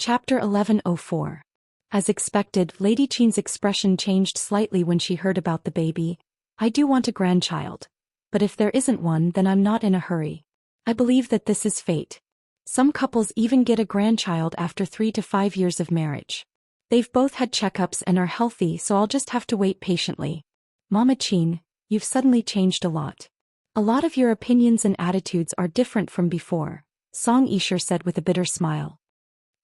Chapter 1104. As expected, Lady Qin's expression changed slightly when she heard about the baby. I do want a grandchild. But if there isn't one, then I'm not in a hurry. I believe that this is fate. Some couples even get a grandchild after 3 to 5 years of marriage. They've both had checkups and are healthy, so I'll just have to wait patiently. Mama Qin, you've suddenly changed a lot. A lot of your opinions and attitudes are different from before, Song Yisher said with a bitter smile.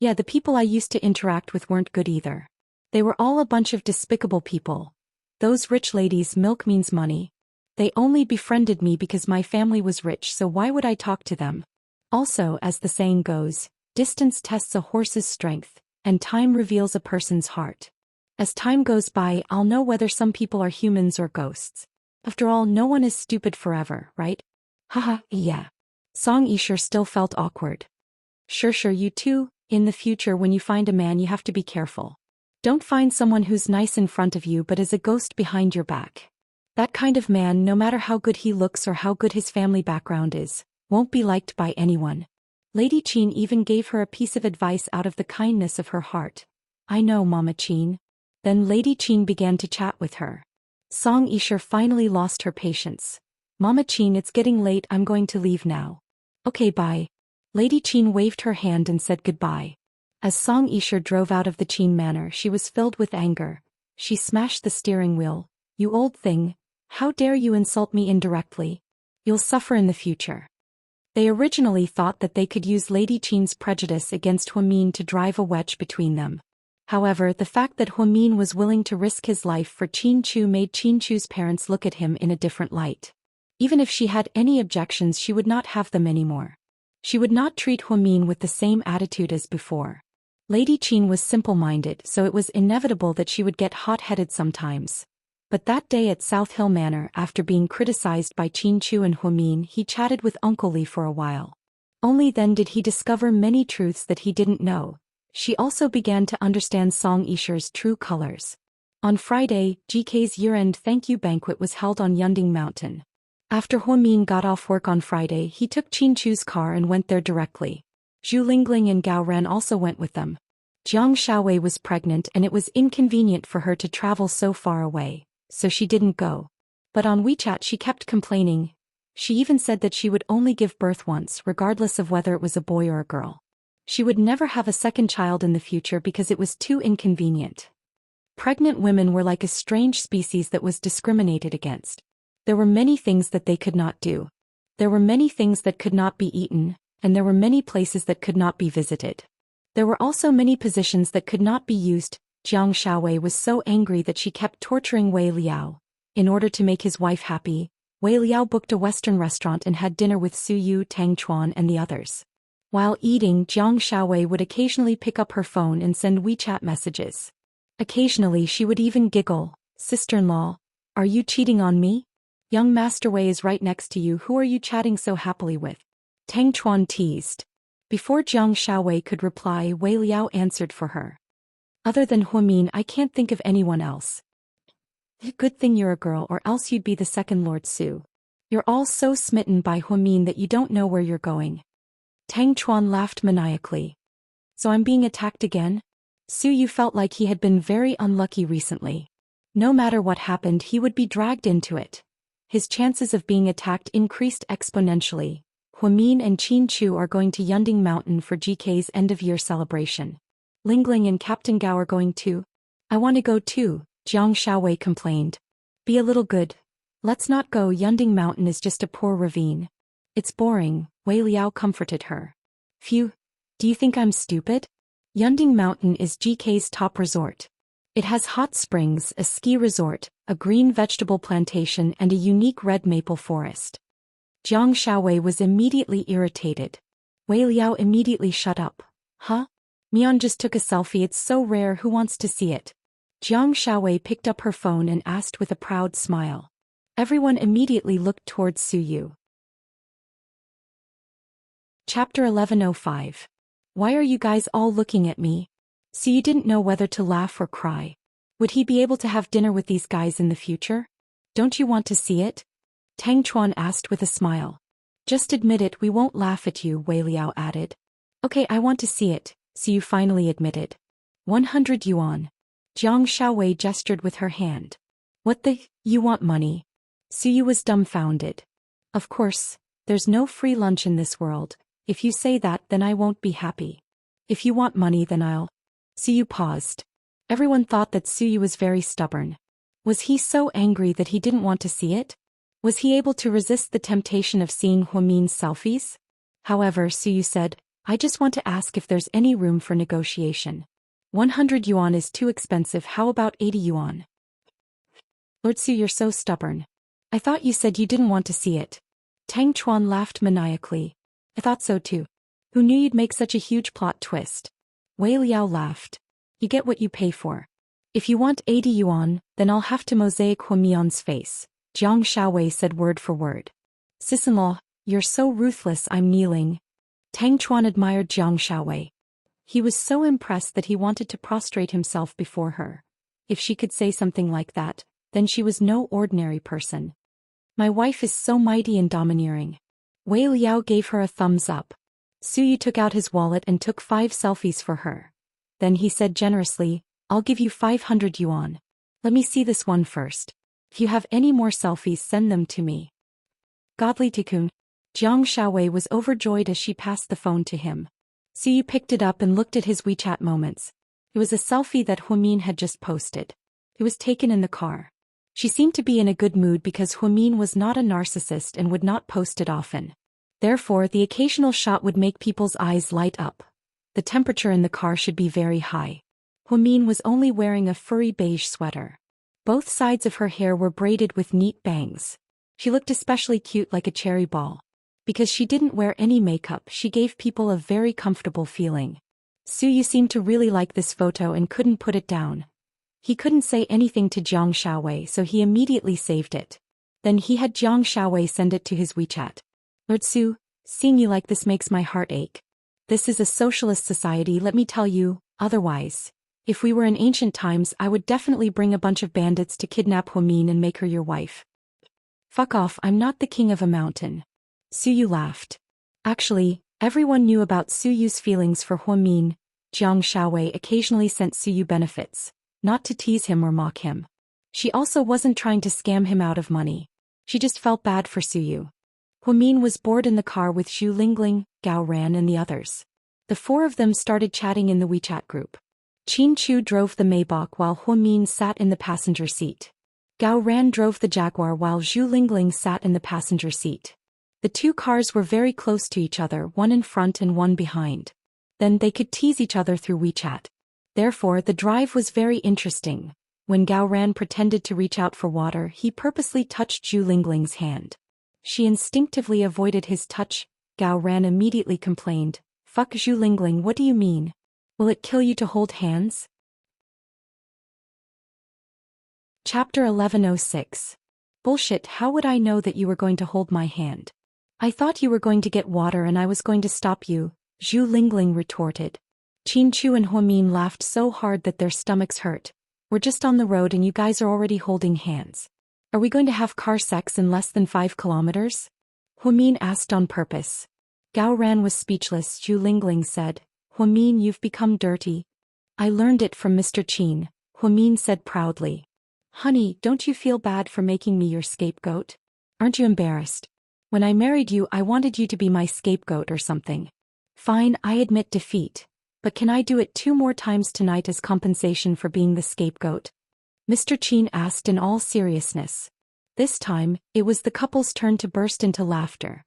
Yeah, the people I used to interact with weren't good either. They were all a bunch of despicable people. Those rich ladies, milk means money. They only befriended me because my family was rich, so why would I talk to them? Also, as the saying goes, distance tests a horse's strength, and time reveals a person's heart. As time goes by, I'll know whether some people are humans or ghosts. After all, no one is stupid forever, right? Haha, yeah. Song Yisher still felt awkward. Sure, you too. In the future, when you find a man, you have to be careful. Don't find someone who's nice in front of you but is a ghost behind your back. That kind of man, no matter how good he looks or how good his family background is, won't be liked by anyone. Lady Qin even gave her a piece of advice out of the kindness of her heart. I know, Mama Qin. Then Lady Qin began to chat with her. Song Yisher finally lost her patience. Mama Qin, it's getting late, I'm going to leave now. Okay, bye. Lady Qin waved her hand and said goodbye. As Song Yisher drove out of the Qin manor, she was filled with anger. She smashed the steering wheel. You old thing, how dare you insult me indirectly? You'll suffer in the future. They originally thought that they could use Lady Qin's prejudice against Huamin to drive a wedge between them. However, the fact that Huamin was willing to risk his life for Qin Chu made Qin Chu's parents look at him in a different light. Even if she had any objections, she would not have them anymore. She would not treat Huamin with the same attitude as before. Lady Qin was simple-minded, so it was inevitable that she would get hot-headed sometimes. But that day at South Hill Manor, after being criticized by Qin Chu and Huamin, he chatted with Uncle Li for a while. Only then did he discover many truths that he didn't know. She also began to understand Song Yisher's true colors. On Friday, GK's year-end thank you banquet was held on Yunding Mountain. After Huamin got off work on Friday, he took Qin Chu's car and went there directly. Zhu Lingling and Gao Ran also went with them. Jiang Xiaowei was pregnant and it was inconvenient for her to travel so far away, so she didn't go. But on WeChat she kept complaining. She even said that she would only give birth once, regardless of whether it was a boy or a girl. She would never have a second child in the future because it was too inconvenient. Pregnant women were like a strange species that was discriminated against. There were many things that they could not do. There were many things that could not be eaten, and there were many places that could not be visited. There were also many positions that could not be used. Jiang Xiaowei was so angry that she kept torturing Wei Liao. In order to make his wife happy, Wei Liao booked a Western restaurant and had dinner with Su Yu, Tang Chuan and the others. While eating, Jiang Xiaowei would occasionally pick up her phone and send WeChat messages. Occasionally she would even giggle. Sister-in-law, are you cheating on me? Young Master Wei is right next to you, who are you chatting so happily with? Tang Chuan teased. Before Jiang Xiaowei could reply, Wei Liao answered for her. Other than Huamin, I can't think of anyone else. Good thing you're a girl, or else you'd be the second Lord Su. You're all so smitten by Huamin that you don't know where you're going. Tang Chuan laughed maniacally. So I'm being attacked again? Su Yu felt like he had been very unlucky recently. No matter what happened, he would be dragged into it. His chances of being attacked increased exponentially. Huamin and Qin Chu are going to Yunding Mountain for GK's end-of-year celebration. Lingling and Captain Gao are going too. I want to go too, Jiang Xiaowei complained. Be a little good. Let's not go, Yunding Mountain is just a poor ravine. It's boring, Wei Liao comforted her. Phew, do you think I'm stupid? Yunding Mountain is GK's top resort. It has hot springs, a ski resort, a green vegetable plantation and a unique red maple forest. Jiang Xiaowei was immediately irritated. Wei Liao immediately shut up. Huh? Mian just took a selfie, it's so rare, who wants to see it? Jiang Xiaowei picked up her phone and asked with a proud smile. Everyone immediately looked towards Su Yu. Chapter 1105. Why are you guys all looking at me? So you didn't know whether to laugh or cry. Would he be able to have dinner with these guys in the future? Don't you want to see it? Tang Chuan asked with a smile. Just admit it, we won't laugh at you, Wei Liao added. Okay, I want to see it, Su finally admitted. 100 yuan. Jiang Xiaowei gestured with her hand. What the, you want money? Su was dumbfounded. Of course, there's no free lunch in this world. If you say that, then I won't be happy. If you want money, then I'll. Su paused. Everyone thought that Su was very stubborn. Was he so angry that he didn't want to see it? Was he able to resist the temptation of seeing Huamin's selfies? However, Su said, I just want to ask if there's any room for negotiation. 100 yuan is too expensive, how about 80 yuan? Lord Su, you're so stubborn. I thought you said you didn't want to see it. Tang Chuan laughed maniacally. I thought so too. Who knew you'd make such a huge plot twist? Wei Liao laughed. You get what you pay for. If you want 80 yuan, then I'll have to mosaic Huamian's face, Jiang Xiaowei said word for word. Sis-in-law, you're so ruthless, I'm kneeling. Tang Chuan admired Jiang Xiaowei. He was so impressed that he wanted to prostrate himself before her. If she could say something like that, then she was no ordinary person. My wife is so mighty and domineering. Wei Liao gave her a thumbs up. Su took out his wallet and took 5 selfies for her. Then he said generously, I'll give you 500 yuan. Let me see this one first. If you have any more selfies, send them to me. Godly Tikkun. Jiang Xiaowei was overjoyed as she passed the phone to him. Su picked it up and looked at his WeChat moments. It was a selfie that Huamin had just posted. It was taken in the car. She seemed to be in a good mood because Huamin was not a narcissist and would not post it often. Therefore, the occasional shot would make people's eyes light up. The temperature in the car should be very high. Huamin was only wearing a furry beige sweater. Both sides of her hair were braided with neat bangs. She looked especially cute, like a cherry ball. Because she didn't wear any makeup, she gave people a very comfortable feeling. Su seemed to really like this photo and couldn't put it down. He couldn't say anything to Jiang Xiaowei, so he immediately saved it. Then he had Jiang Xiaowei send it to his WeChat. Lord Su, seeing you like this makes my heart ache. This is a socialist society, let me tell you, otherwise. If we were in ancient times, I would definitely bring a bunch of bandits to kidnap Huamin and make her your wife. Fuck off, I'm not the king of a mountain. Su laughed. Actually, everyone knew about Su's feelings for Huamin. Jiang Xiaowei occasionally sent Su benefits, not to tease him or mock him. She also wasn't trying to scam him out of money. She just felt bad for Su. Huamin was bored in the car with Zhu Lingling, Gao Ran and the others. The 4 of them started chatting in the WeChat group. Qin Chu drove the Maybach while Huamin sat in the passenger seat. Gao Ran drove the Jaguar while Zhu Lingling sat in the passenger seat. The 2 cars were very close to each other, one in front and one behind. Then they could tease each other through WeChat. Therefore, the drive was very interesting. When Gao Ran pretended to reach out for water, he purposely touched Zhu Lingling's hand. She instinctively avoided his touch. Gao Ran immediately complained, Fuck Zhu Lingling, what do you mean? Will it kill you to hold hands? Chapter 1106. Bullshit, how would I know that you were going to hold my hand? I thought you were going to get water and I was going to stop you, Zhu Lingling retorted. Qin Chu and Huamin laughed so hard that their stomachs hurt. We're just on the road and you guys are already holding hands. Are we going to have car sex in less than 5 kilometers? Huamin asked on purpose. Gao Ran was speechless. Zhu Lingling said, Huamin, you've become dirty. I learned it from Mr. Qin, Huamin said proudly. Honey, don't you feel bad for making me your scapegoat? Aren't you embarrassed? When I married you, I wanted you to be my scapegoat or something. Fine, I admit defeat. But can I do it 2 more times tonight as compensation for being the scapegoat? Mr. Qin asked in all seriousness. This time, it was the couple's turn to burst into laughter.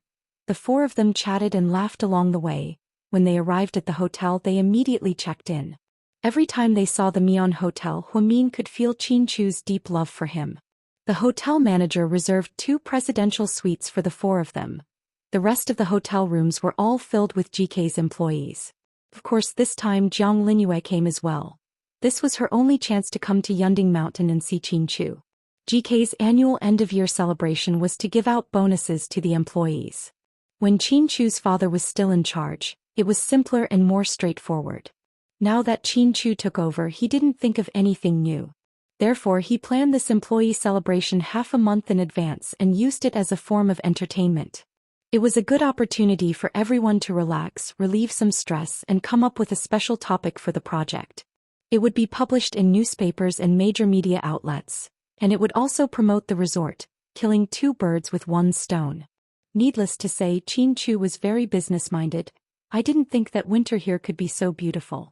The 4 of them chatted and laughed along the way. When they arrived at the hotel, they immediately checked in. Every time they saw the Mian Hotel, Huamin could feel Qin Chu's deep love for him. The hotel manager reserved 2 presidential suites for the 4 of them. The rest of the hotel rooms were all filled with GK's employees. Of course, this time Jiang Linyue came as well. This was her only chance to come to Yunding Mountain and see Qin Chu. GK's annual end-of-year celebration was to give out bonuses to the employees. When Qin Chu's father was still in charge, it was simpler and more straightforward. Now that Qin Chu took over, he didn't think of anything new. Therefore, he planned this employee celebration half a month in advance and used it as a form of entertainment. It was a good opportunity for everyone to relax, relieve some stress, and come up with a special topic for the project. It would be published in newspapers and major media outlets, and it would also promote the resort, killing two birds with one stone. Needless to say, Chin Chu was very business-minded. I didn't think that winter here could be so beautiful.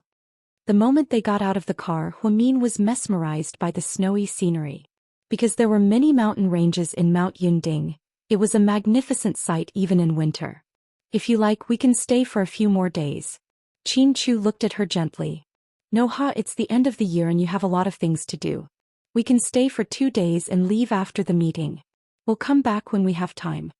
The moment they got out of the car, Huamin was mesmerized by the snowy scenery. Because there were many mountain ranges in Mount Yunding, it was a magnificent sight even in winter. If you like, we can stay for a few more days. Chin Chu looked at her gently. No ha, it's the end of the year and you have a lot of things to do. We can stay for 2 days and leave after the meeting. We'll come back when we have time.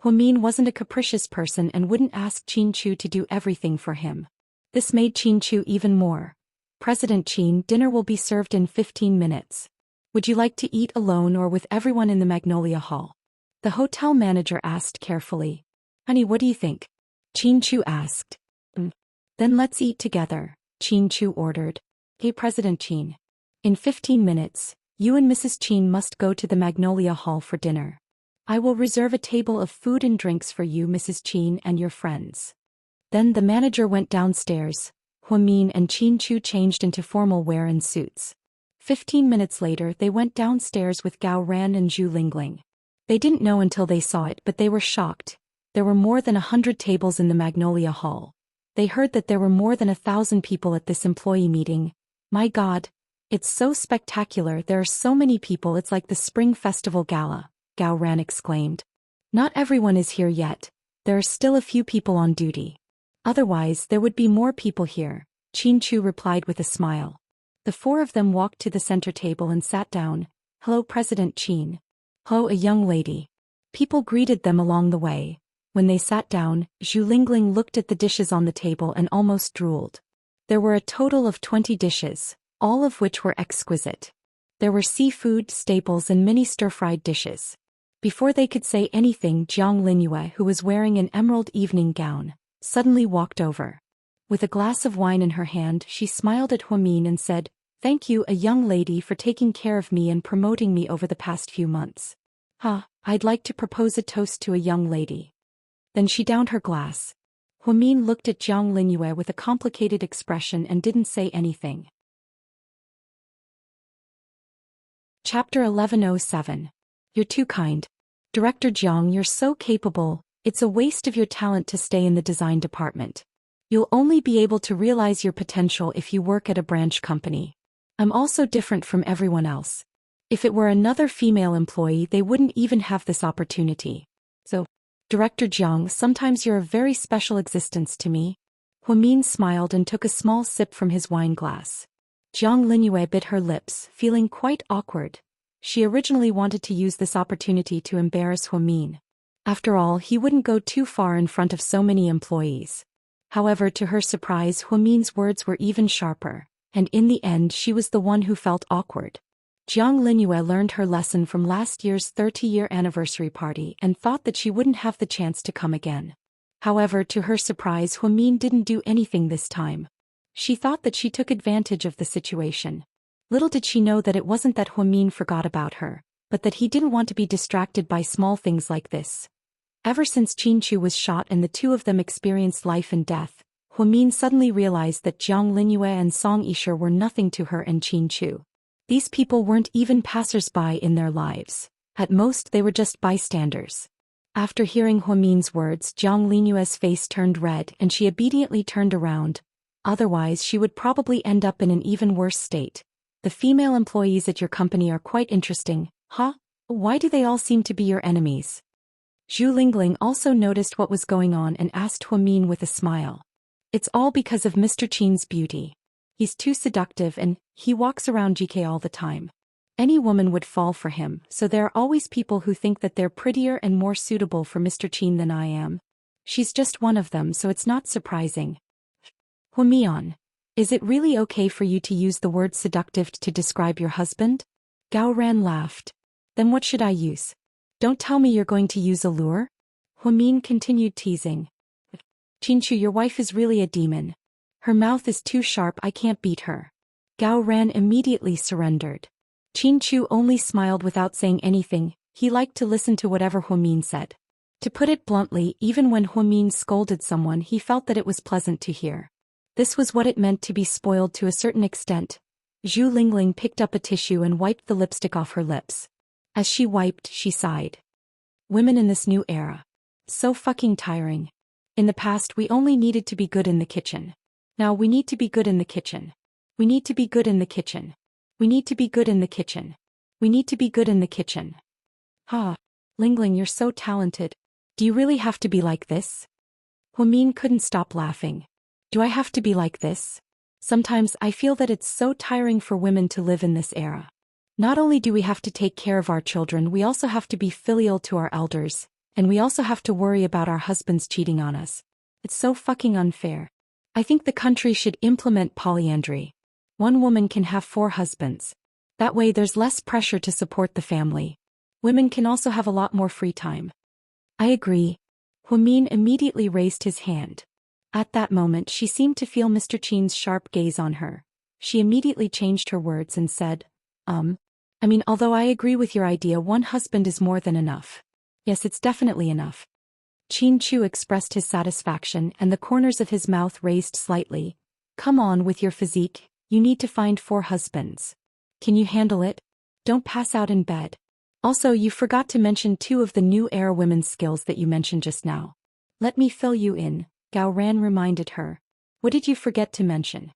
Huamin wasn't a capricious person and wouldn't ask Chin Chu to do everything for him. This made Chin Chu even more. President Chin, dinner will be served in 15 minutes. Would you like to eat alone or with everyone in the Magnolia Hall? The hotel manager asked carefully. Honey, what do you think? Chin Chu asked. Then let's eat together, Chin Chu ordered. Hey President Chin. In 15 minutes, you and Mrs. Chin must go to the Magnolia Hall for dinner. I will reserve a table of food and drinks for you, Mrs. Chin, and your friends. Then the manager went downstairs. Huamin and Chin Chu changed into formal wear and suits. 15 minutes later, they went downstairs with Gao Ran and Zhu Lingling. They didn't know until they saw it, but they were shocked. There were more than 100 tables in the Magnolia Hall. They heard that there were more than 1,000 people at this employee meeting. My God! It's so spectacular, there are so many people, it's like the Spring Festival Gala, Gao Ran exclaimed. Not everyone is here yet. There are still a few people on duty. Otherwise, there would be more people here, Chin Chu replied with a smile. The four of them walked to the center table and sat down. Hello, President Chin. Ho, a young lady. People greeted them along the way. When they sat down, Zhu Lingling looked at the dishes on the table and almost drooled. There were a total of 20 dishes, all of which were exquisite. There were seafood, staples and many stir-fried dishes. Before they could say anything, Jiang Linyue, who was wearing an emerald evening gown, suddenly walked over. With a glass of wine in her hand, she smiled at Huamin and said, Thank you, a young lady, for taking care of me and promoting me over the past few months. I'd like to propose a toast to a young lady. Then she downed her glass. Huamin looked at Jiang Linyue with a complicated expression and didn't say anything. Chapter 1107. You're too kind. Director Jiang, you're so capable, it's a waste of your talent to stay in the design department. You'll only be able to realize your potential if you work at a branch company. I'm also different from everyone else. If it were another female employee, they wouldn't even have this opportunity. So, Director Jiang, sometimes you're a very special existence to me. Huamin smiled and took a small sip from his wine glass. Jiang Linyue bit her lips, feeling quite awkward. She originally wanted to use this opportunity to embarrass Huamin. After all, he wouldn't go too far in front of so many employees. However, to her surprise, Huamin's words were even sharper, and in the end she was the one who felt awkward. Jiang Linyue learned her lesson from last year's 30-year anniversary party and thought that she wouldn't have the chance to come again. However, to her surprise, Huamin didn't do anything this time. She thought that she took advantage of the situation. Little did she know that it wasn't that Huamin forgot about her, but that he didn't want to be distracted by small things like this. Ever since Chin Chu was shot and the two of them experienced life and death, Huamin suddenly realized that Jiang Linyue and Song Yisher were nothing to her and Chin Chu. These people weren't even passers-by in their lives. At most, they were just bystanders. After hearing Huamin's words, Jiang Linyue's face turned red and she obediently turned around. Otherwise, she would probably end up in an even worse state. The female employees at your company are quite interesting, huh? Why do they all seem to be your enemies? Zhu Lingling also noticed what was going on and asked Huamin with a smile. It's all because of Mr. Chin's beauty. He's too seductive and he walks around GK all the time. Any woman would fall for him, so there are always people who think that they're prettier and more suitable for Mr. Chin than I am. She's just one of them, so it's not surprising. Huamian, is it really okay for you to use the word seductive to describe your husband? Gao Ran laughed. Then what should I use? Don't tell me you're going to use allure? Huamin continued teasing. Chin Chu, your wife is really a demon. Her mouth is too sharp, I can't beat her. Gao Ran immediately surrendered. Chin Chu only smiled without saying anything. He liked to listen to whatever Huamin said. To put it bluntly, even when Huamin scolded someone, he felt that it was pleasant to hear. This was what it meant to be spoiled to a certain extent. Zhu Lingling picked up a tissue and wiped the lipstick off her lips. As she wiped, she sighed. Women in this new era. So fucking tiring. In the past we only needed to be good in the kitchen. Now we need to be good in the kitchen. We need to be good in the kitchen. We need to be good in the kitchen. We need to be good in the kitchen. Ha. Lingling, you're so talented. Do you really have to be like this? Huamin couldn't stop laughing. Do I have to be like this? Sometimes I feel that it's so tiring for women to live in this era. Not only do we have to take care of our children, we also have to be filial to our elders, and we also have to worry about our husbands cheating on us. It's so fucking unfair. I think the country should implement polyandry. One woman can have 4 husbands. That way there's less pressure to support the family. Women can also have a lot more free time. I agree. Huamin immediately raised his hand. At that moment she seemed to feel Mr. Qin's sharp gaze on her. She immediately changed her words and said, although I agree with your idea, 1 husband is more than enough. Yes, it's definitely enough. Qin Chu expressed his satisfaction and the corners of his mouth raised slightly. Come on with your physique, you need to find 4 husbands. Can you handle it? Don't pass out in bed. Also, you forgot to mention 2 of the new era women's skills that you mentioned just now. Let me fill you in, Gao Ran reminded her. What did you forget to mention?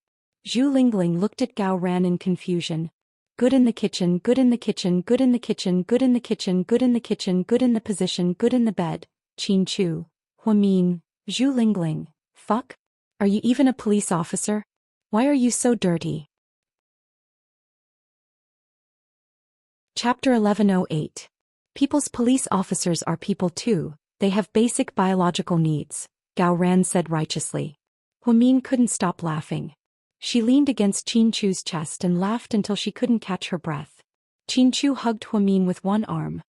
Zhu Lingling looked at Gao Ran in confusion. Good in the kitchen, good in the kitchen, good in the kitchen, good in the kitchen, good in the kitchen, good in the position, good in the bed. Qin Chu, Huamin, Zhu Lingling, fuck? Are you even a police officer? Why are you so dirty? Chapter 1108. People's police officers are people too, they have basic biological needs, Gao Ran said righteously. Huamin couldn't stop laughing. She leaned against Qin Chu's chest and laughed until she couldn't catch her breath. Qin Chu hugged Huamin with one arm.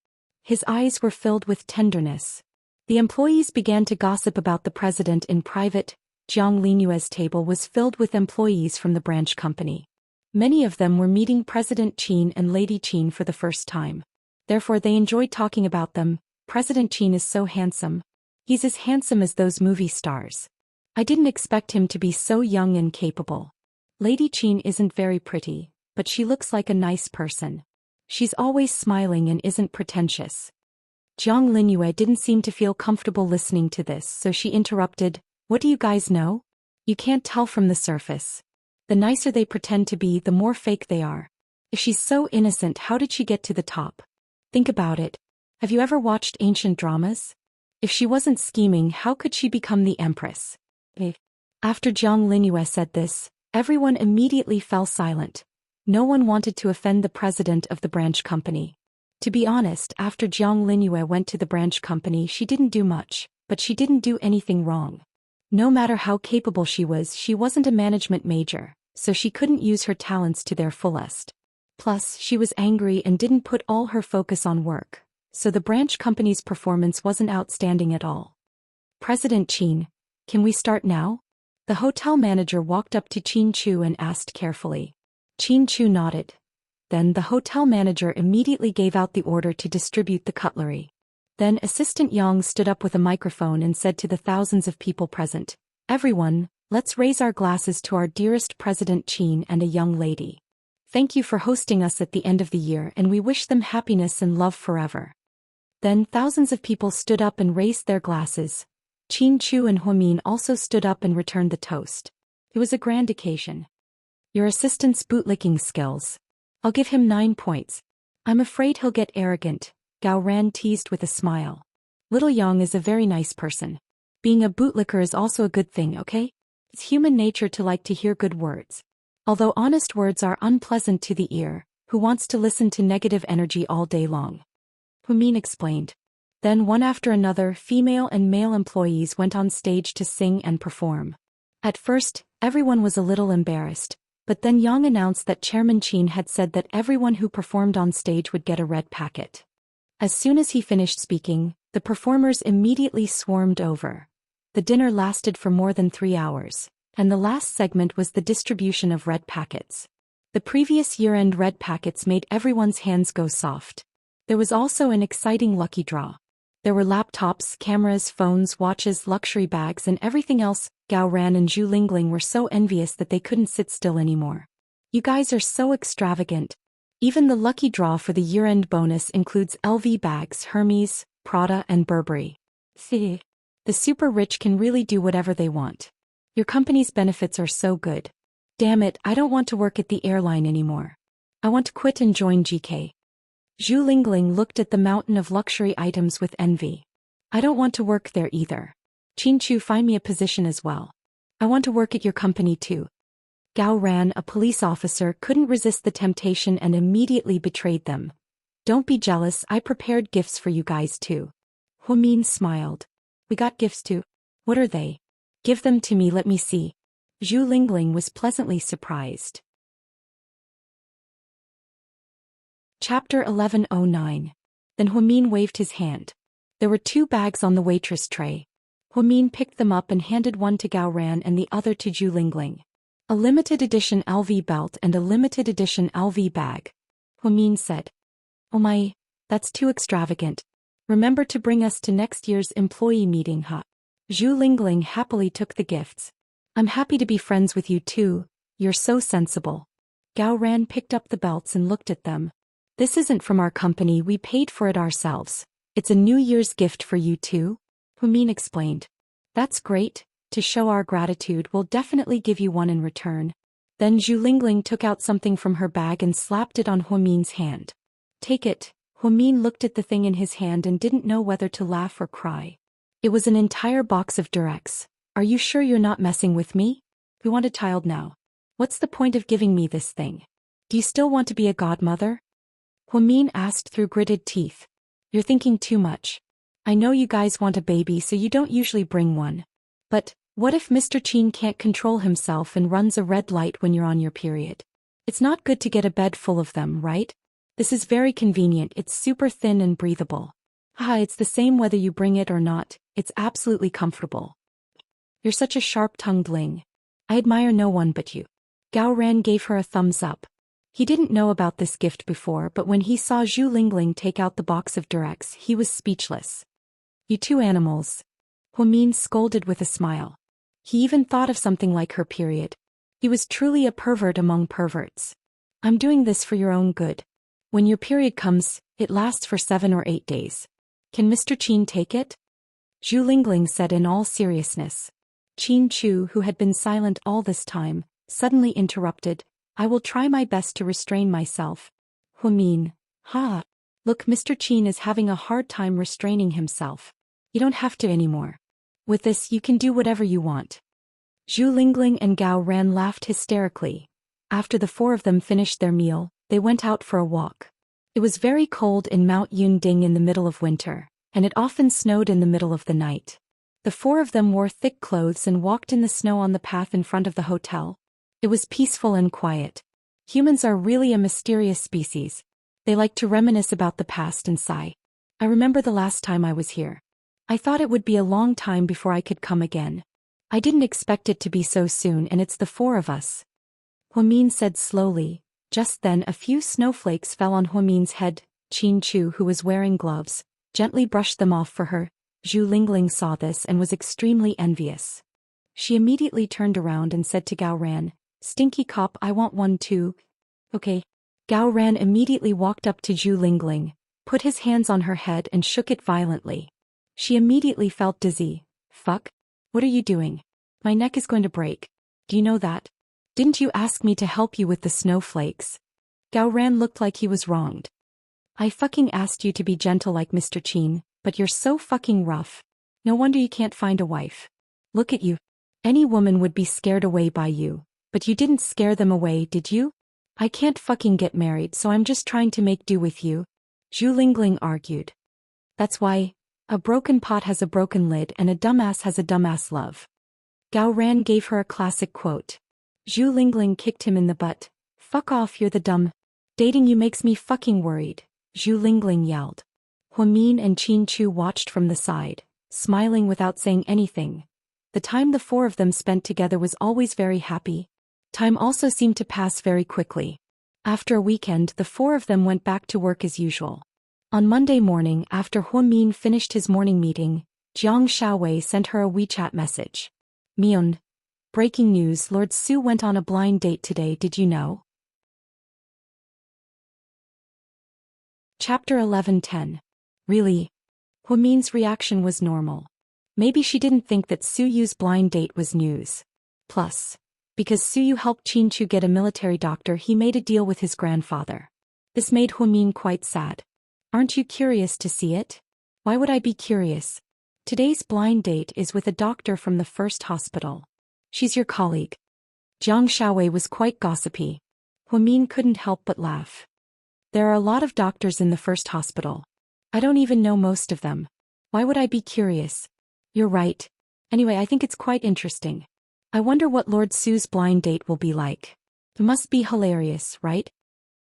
His eyes were filled with tenderness. The employees began to gossip about the president in private. Jiang Linyue's table was filled with employees from the branch company. Many of them were meeting President Qin and Lady Qin for the first time. Therefore they enjoyed talking about them. President Qin is so handsome. He's as handsome as those movie stars. I didn't expect him to be so young and capable. Lady Qin isn't very pretty, but she looks like a nice person. She's always smiling and isn't pretentious. Jiang Linyue didn't seem to feel comfortable listening to this, so she interrupted. What do you guys know? You can't tell from the surface. The nicer they pretend to be, the more fake they are. If she's so innocent, how did she get to the top? Think about it. Have you ever watched ancient dramas? If she wasn't scheming, how could she become the empress? After Jiang Linyue said this, everyone immediately fell silent. No one wanted to offend the president of the branch company. To be honest, after Jiang Linyue went to the branch company, she didn't do much, but she didn't do anything wrong. No matter how capable she wasn't a management major, so she couldn't use her talents to their fullest. Plus, she was angry and didn't put all her focus on work, so the branch company's performance wasn't outstanding at all. President Qin, can we start now? The hotel manager walked up to Qin Chu and asked carefully. Qin Chu nodded. Then the hotel manager immediately gave out the order to distribute the cutlery. Then Assistant Yang stood up with a microphone and said to the thousands of people present, Everyone, let's raise our glasses to our dearest President Qin and a young lady. Thank you for hosting us at the end of the year, and we wish them happiness and love forever. Then thousands of people stood up and raised their glasses. Qin Chu and Huamin also stood up and returned the toast. It was a grand occasion. Your assistant's bootlicking skills. I'll give him 9 points. I'm afraid he'll get arrogant, Gao Ran teased with a smile. Little Yang is a very nice person. Being a bootlicker is also a good thing, okay? It's human nature to like to hear good words. Although honest words are unpleasant to the ear, who wants to listen to negative energy all day long? Huamin explained. Then one after another, female and male employees went on stage to sing and perform. At first, everyone was a little embarrassed, but then Yang announced that Chairman Qin had said that everyone who performed on stage would get a red packet. As soon as he finished speaking, the performers immediately swarmed over. The dinner lasted for more than 3 hours, and the last segment was the distribution of red packets. The previous year-end red packets made everyone's hands go soft. There was also an exciting lucky draw. There were laptops, cameras, phones, watches, luxury bags, and everything else. Gao Ran and Zhu Lingling were so envious that they couldn't sit still anymore. You guys are so extravagant. Even the lucky draw for the year-end bonus includes LV bags, Hermes, Prada, and Burberry. The super rich can really do whatever they want. Your company's benefits are so good. Damn it, I don't want to work at the airline anymore. I want to quit and join GK. Zhu Lingling looked at the mountain of luxury items with envy. I don't want to work there either. Qin Chu, find me a position as well. I want to work at your company too. Gao Ran, a police officer, couldn't resist the temptation and immediately betrayed them. Don't be jealous, I prepared gifts for you guys too. Hu Min smiled. We got gifts too. What are they? Give them to me, let me see. Zhu Lingling was pleasantly surprised. Chapter 1109. Then Hu Min waved his hand. There were 2 bags on the waitress tray. Hu Min picked them up and handed one to Gao Ran and the other to Zhu Lingling. A limited edition LV belt and a limited edition LV bag. Hu Min said. Oh my, that's too extravagant. Remember to bring us to next year's employee meeting, huh? Zhu Lingling happily took the gifts. I'm happy to be friends with you too, you're so sensible. Gao Ran picked up the belts and looked at them. This isn't from our company, we paid for it ourselves. It's a New Year's gift for you too, Hu Min explained. That's great. To show our gratitude, we'll definitely give you one in return. Then Zhu Lingling took out something from her bag and slapped it on Hu Min's hand. Take it. Hu Min looked at the thing in his hand and didn't know whether to laugh or cry. It was an entire box of Durex. Are you sure you're not messing with me? We want a child now. What's the point of giving me this thing? Do you still want to be a godmother? Hu Min asked through gritted teeth. You're thinking too much. I know you guys want a baby so you don't usually bring one. But what if Mr. Qin can't control himself and runs a red light when you're on your period? It's not good to get a bed full of them, right? This is very convenient, it's super thin and breathable. Haha, it's the same whether you bring it or not, it's absolutely comfortable. You're such a sharp-tongued Ling. I admire no one but you. Gao Ran gave her a thumbs up. He didn't know about this gift before, but when he saw Zhu Lingling take out the box of Durex, he was speechless. You 2 animals. Hu Min scolded with a smile. He even thought of something like her period. He was truly a pervert among perverts. I'm doing this for your own good. When your period comes, it lasts for 7 or 8 days. Can Mr. Qin take it? Zhu Lingling said in all seriousness. Qin Chu, who had been silent all this time, suddenly interrupted. I will try my best to restrain myself. Hu Min. Look, Mr. Qin is having a hard time restraining himself. You don't have to anymore. With this, you can do whatever you want. Zhu Lingling and Gao Ran laughed hysterically. After the 4 of them finished their meal, they went out for a walk. It was very cold in Mount Yunding in the middle of winter, and it often snowed in the middle of the night. The 4 of them wore thick clothes and walked in the snow on the path in front of the hotel. It was peaceful and quiet. Humans are really a mysterious species. They like to reminisce about the past and sigh. I remember the last time I was here. I thought it would be a long time before I could come again. I didn't expect it to be so soon, and it's the 4 of us. Hu Min said slowly. Just then a few snowflakes fell on Hu Min's head. Qin Chu, who was wearing gloves, gently brushed them off for her. Zhu Lingling saw this and was extremely envious. She immediately turned around and said to Gao Ran, Stinky cop, I want one too. Okay. Gao Ran immediately walked up to Zhu Lingling, put his hands on her head and shook it violently. She immediately felt dizzy. Fuck? What are you doing? My neck is going to break. Do you know that? Didn't you ask me to help you with the snowflakes? Gao Ran looked like he was wronged. I fucking asked you to be gentle like Mr. Qin, but you're so fucking rough. No wonder you can't find a wife. Look at you. Any woman would be scared away by you, but you didn't scare them away, did you? I can't fucking get married, so I'm just trying to make do with you. Zhu Lingling argued. That's why. A broken pot has a broken lid and a dumbass has a dumbass love. Gao Ran gave her a classic quote. Zhu Lingling kicked him in the butt. Fuck off, you're the dumb. Dating you makes me fucking worried, Zhu Lingling yelled. Hu Min and Qin Chu watched from the side, smiling without saying anything. The time the 4 of them spent together was always very happy. Time also seemed to pass very quickly. After a weekend, the 4 of them went back to work as usual. On Monday morning after Huamin finished his morning meeting, Jiang Xiaowei sent her a WeChat message. Mion. Breaking news, Lord Su went on a blind date today, did you know? Chapter 11:10. Really? Huamin's reaction was normal. Maybe she didn't think that Su Yu's blind date was news. Plus, because Su Yu helped Qin Chu get a military doctor, he made a deal with his grandfather. This made Huamin quite sad. Aren't you curious to see it? Why would I be curious? Today's blind date is with a doctor from the first hospital. She's your colleague. Jiang Xiaowei was quite gossipy. Huamin couldn't help but laugh. There are a lot of doctors in the first hospital. I don't even know most of them. Why would I be curious? You're right. Anyway, I think it's quite interesting. I wonder what Lord Su's blind date will be like. It must be hilarious, right?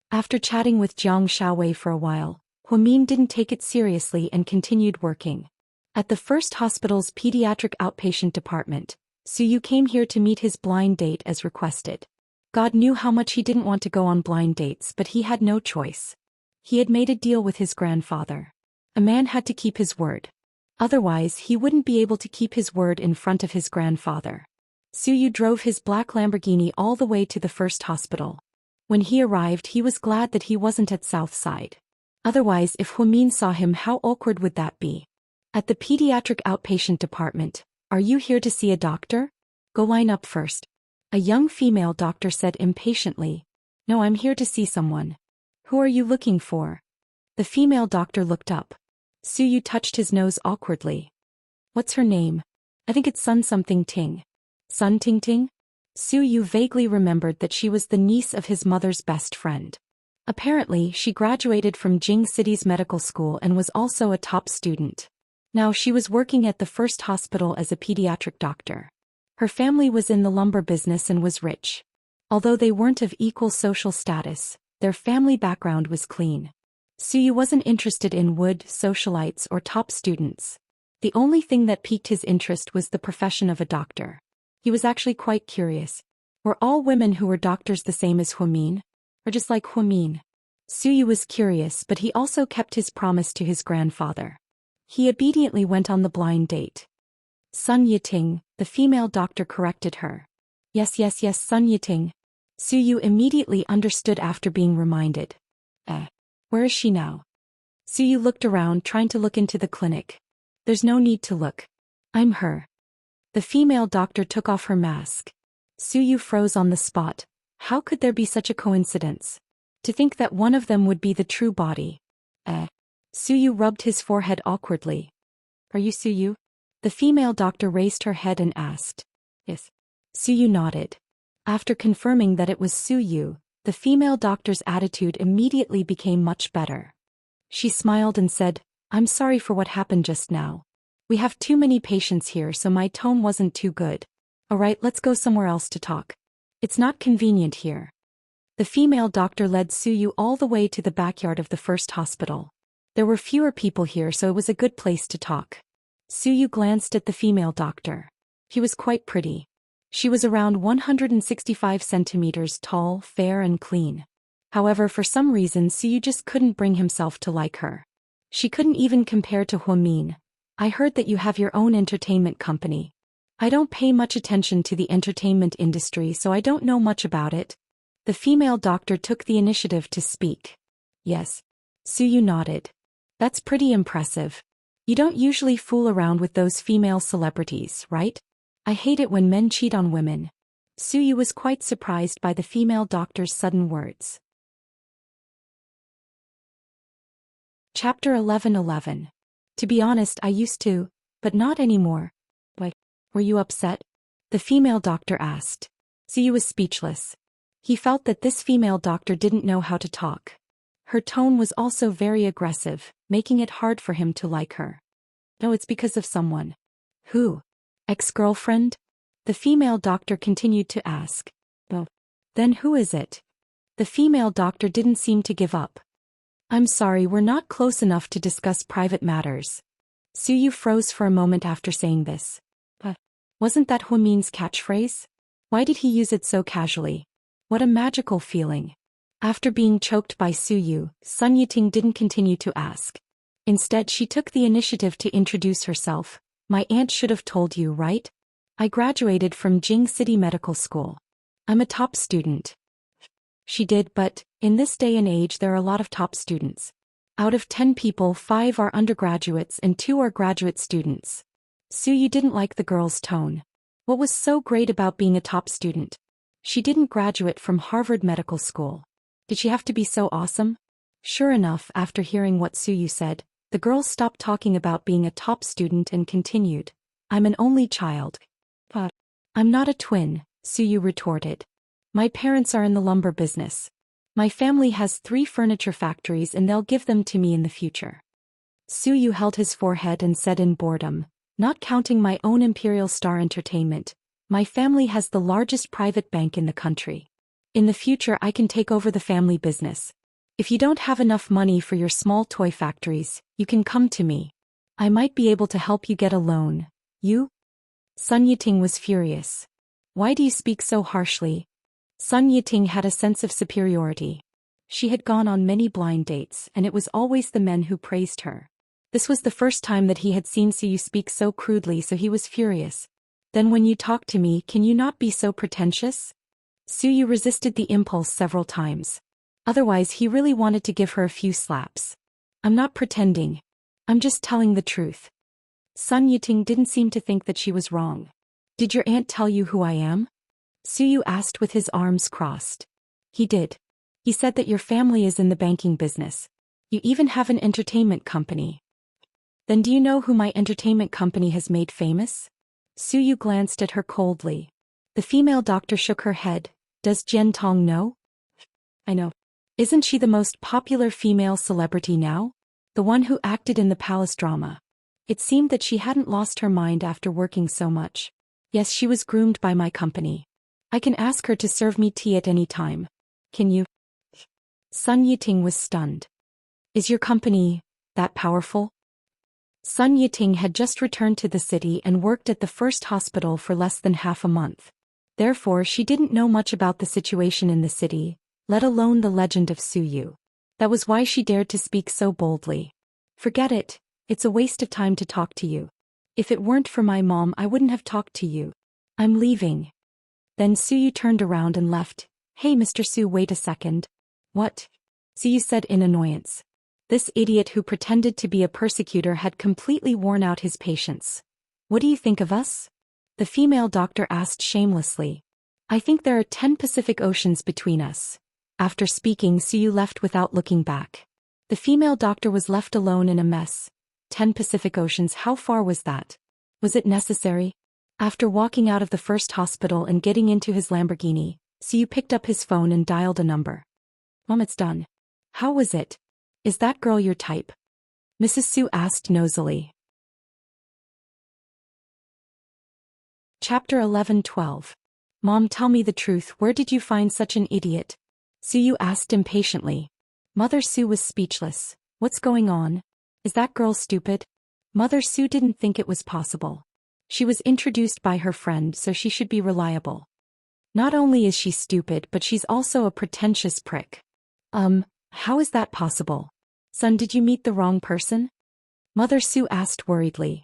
After chatting with Jiang Xiaowei for a while, Huamin didn't take it seriously and continued working. At the first hospital's pediatric outpatient department, Su Yu came here to meet his blind date as requested. God knew how much he didn't want to go on blind dates, but he had no choice. He had made a deal with his grandfather. A man had to keep his word. Otherwise, he wouldn't be able to keep his word in front of his grandfather. Su Yu drove his black Lamborghini all the way to the first hospital. When he arrived, he was glad that he wasn't at South Side. Otherwise, if Huamin saw him, how awkward would that be? At the pediatric outpatient department, are you here to see a doctor? Go line up first. A young female doctor said impatiently. No, I'm here to see someone. Who are you looking for? The female doctor looked up. Su Yu touched his nose awkwardly. What's her name? I think it's Sun something Ting. Sun Ting Ting? Su Yu vaguely remembered that she was the niece of his mother's best friend. Apparently, she graduated from Jing City's medical school and was also a top student. Now she was working at the first hospital as a pediatric doctor. Her family was in the lumber business and was rich. Although they weren't of equal social status, their family background was clean. Su Yu wasn't interested in wood, socialites, or top students. The only thing that piqued his interest was the profession of a doctor. He was actually quite curious. Were all women who were doctors the same as Huamin? Or just like Huamin? Su Yu was curious, but he also kept his promise to his grandfather. He obediently went on the blind date. Sun Yiting, the female doctor corrected her. Yes, Sun Yiting. Su Yu immediately understood after being reminded. Where is she now? Su Yu looked around, trying to look into the clinic. There's no need to look. I'm her. The female doctor took off her mask. Su Yu froze on the spot. How could there be such a coincidence? To think that one of them would be the true body. Su Yu rubbed his forehead awkwardly. Are you Su Yu? The female doctor raised her head and asked. Yes. Su Yu nodded. After confirming that it was Su Yu, the female doctor's attitude immediately became much better. She smiled and said, I'm sorry for what happened just now. We have too many patients here, so my tone wasn't too good. Alright, let's go somewhere else to talk. It's not convenient here. The female doctor led Su Yu all the way to the backyard of the first hospital. There were fewer people here, so it was a good place to talk. Su Yu glanced at the female doctor. She was quite pretty. She was around 165 centimeters tall, fair and clean. However, for some reason Su Yu just couldn't bring himself to like her. She couldn't even compare to Huamin. I heard that you have your own entertainment company. I don't pay much attention to the entertainment industry, so I don't know much about it. The female doctor took the initiative to speak. Yes. Su Yu nodded. That's pretty impressive. You don't usually fool around with those female celebrities, right? I hate it when men cheat on women. Su Yu was quite surprised by the female doctor's sudden words. Chapter 11:11. To be honest, I used to, but not anymore. Why, were you upset? The female doctor asked. Su Yu was speechless. He felt that this female doctor didn't know how to talk. Her tone was also very aggressive, making it hard for him to like her. No, it's because of someone. Who? Ex-girlfriend? The female doctor continued to ask. Well, then who is it? The female doctor didn't seem to give up. I'm sorry, we're not close enough to discuss private matters. Su Yu froze for a moment after saying this. Wasn't that Huamin's catchphrase? Why did he use it so casually? What a magical feeling. After being choked by Suyu, Sun Yiting didn't continue to ask. Instead, she took the initiative to introduce herself. My aunt should have told you, right? I graduated from Jing City Medical School. I'm a top student. She did, but in this day and age there are a lot of top students. Out of 10 people, 5 are undergraduates and 2 are graduate students. Suyu didn't like the girl's tone. What was so great about being a top student? She didn't graduate from Harvard Medical School. Did she have to be so awesome? Sure enough, after hearing what Suyu said, the girl stopped talking about being a top student and continued. I'm an only child. But I'm not a twin, Suyu retorted. My parents are in the lumber business. My family has 3 furniture factories and they'll give them to me in the future. Suyu held his forehead and said in boredom, not counting my own Imperial Star Entertainment, my family has the largest private bank in the country. In the future I can take over the family business. If you don't have enough money for your small toy factories, you can come to me. I might be able to help you get a loan. You? Sun Yiting was furious. Why do you speak so harshly? Sun Yiting had a sense of superiority. She had gone on many blind dates and it was always the men who praised her. This was the first time that he had seen Suyu speak so crudely, so he was furious. Then when you talk to me, can you not be so pretentious? Suyu resisted the impulse several times. Otherwise he really wanted to give her a few slaps. I'm not pretending. I'm just telling the truth. Sun Yiting didn't seem to think that she was wrong. Did your aunt tell you who I am? Suyu asked with his arms crossed. He did. He said that your family is in the banking business. You even have an entertainment company. Then do you know who my entertainment company has made famous? Suyu glanced at her coldly. The female doctor shook her head. Does Jian Tong know? I know. Isn't she the most popular female celebrity now? The one who acted in the palace drama. It seemed that she hadn't lost her mind after working so much. Yes, she was groomed by my company. I can ask her to serve me tea at any time. Can you? Sun Yiting was stunned. Is your company that powerful? Sun Yiting had just returned to the city and worked at the first hospital for less than half a month. Therefore, she didn't know much about the situation in the city, let alone the legend of Suyu. That was why she dared to speak so boldly. Forget it. It's a waste of time to talk to you. If it weren't for my mom, I wouldn't have talked to you. I'm leaving. Then Suyu turned around and left. Hey Mr. Su, wait a second. What? Suyu said in annoyance. This idiot who pretended to be a persecutor had completely worn out his patience. What do you think of us? The female doctor asked shamelessly. I think there are 10 Pacific Oceans between us. After speaking, Suyu left without looking back. The female doctor was left alone in a mess. 10 Pacific Oceans, how far was that? Was it necessary? After walking out of the first hospital and getting into his Lamborghini, Suyu picked up his phone and dialed a number. Mom, it's done. How was it? Is that girl your type? Mrs. Su asked nosily. Chapter 11-12. Mom, tell me the truth, where did you find such an idiot? Suyu asked impatiently. Mother Su was speechless. What's going on? Is that girl stupid? Mother Su didn't think it was possible. She was introduced by her friend, so she should be reliable. Not only is she stupid, but she's also a pretentious prick. How is that possible? Son, did you meet the wrong person? Mother Su asked worriedly.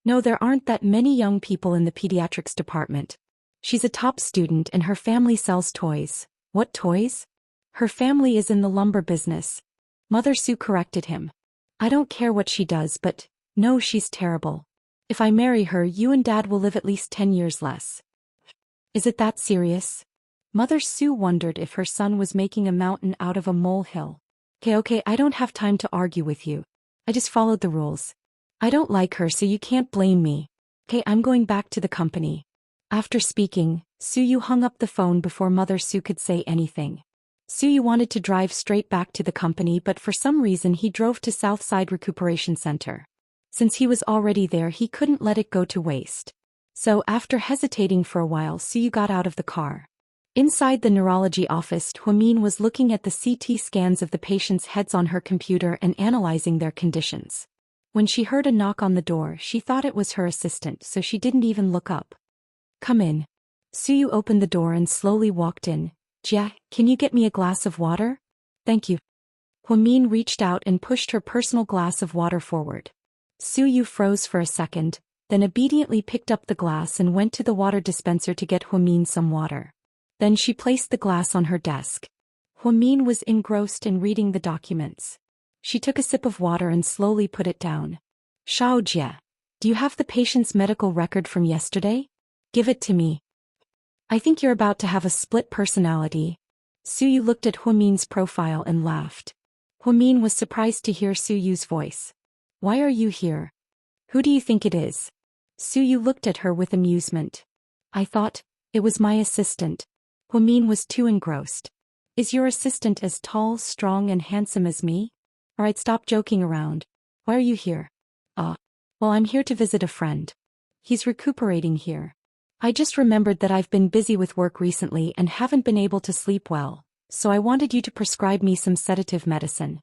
No, there aren't that many young people in the pediatrics department. She's a top student and her family sells toys. What toys? Her family is in the lumber business. Mother Su corrected him. I don't care what she does, but no, she's terrible. If I marry her, you and Dad will live at least 10 years less. Is it that serious? Mother Su wondered if her son was making a mountain out of a molehill. Okay, I don't have time to argue with you. I just followed the rules. I don't like her, so you can't blame me. Okay, I'm going back to the company. After speaking, Suyu hung up the phone before Mother Su could say anything. Suyu wanted to drive straight back to the company, but for some reason he drove to Southside Recuperation Center. Since he was already there, he couldn't let it go to waste. So after hesitating for a while, Suyu got out of the car. Inside the neurology office, Huamin was looking at the CT scans of the patients' heads on her computer and analyzing their conditions. When she heard a knock on the door, she thought it was her assistant, so she didn't even look up. Come in. Suyu opened the door and slowly walked in. Jia, can you get me a glass of water? Thank you. Huamin reached out and pushed her personal glass of water forward. Suyu froze for a second, then obediently picked up the glass and went to the water dispenser to get Huamin some water. Then she placed the glass on her desk. Huamin was engrossed in reading the documents. She took a sip of water and slowly put it down. Xiao Jia, do you have the patient's medical record from yesterday? Give it to me. I think you're about to have a split personality. Suyu looked at Huamin's profile and laughed. Huamin was surprised to hear Suyu's voice. Why are you here? Who do you think it is? Suyu looked at her with amusement. I thought it was my assistant. Huamin was too engrossed. Is your assistant as tall, strong, and handsome as me? Alright, stop joking around. Why are you here? Well, I'm here to visit a friend. He's recuperating here. I just remembered that I've been busy with work recently and haven't been able to sleep well, so I wanted you to prescribe me some sedative medicine.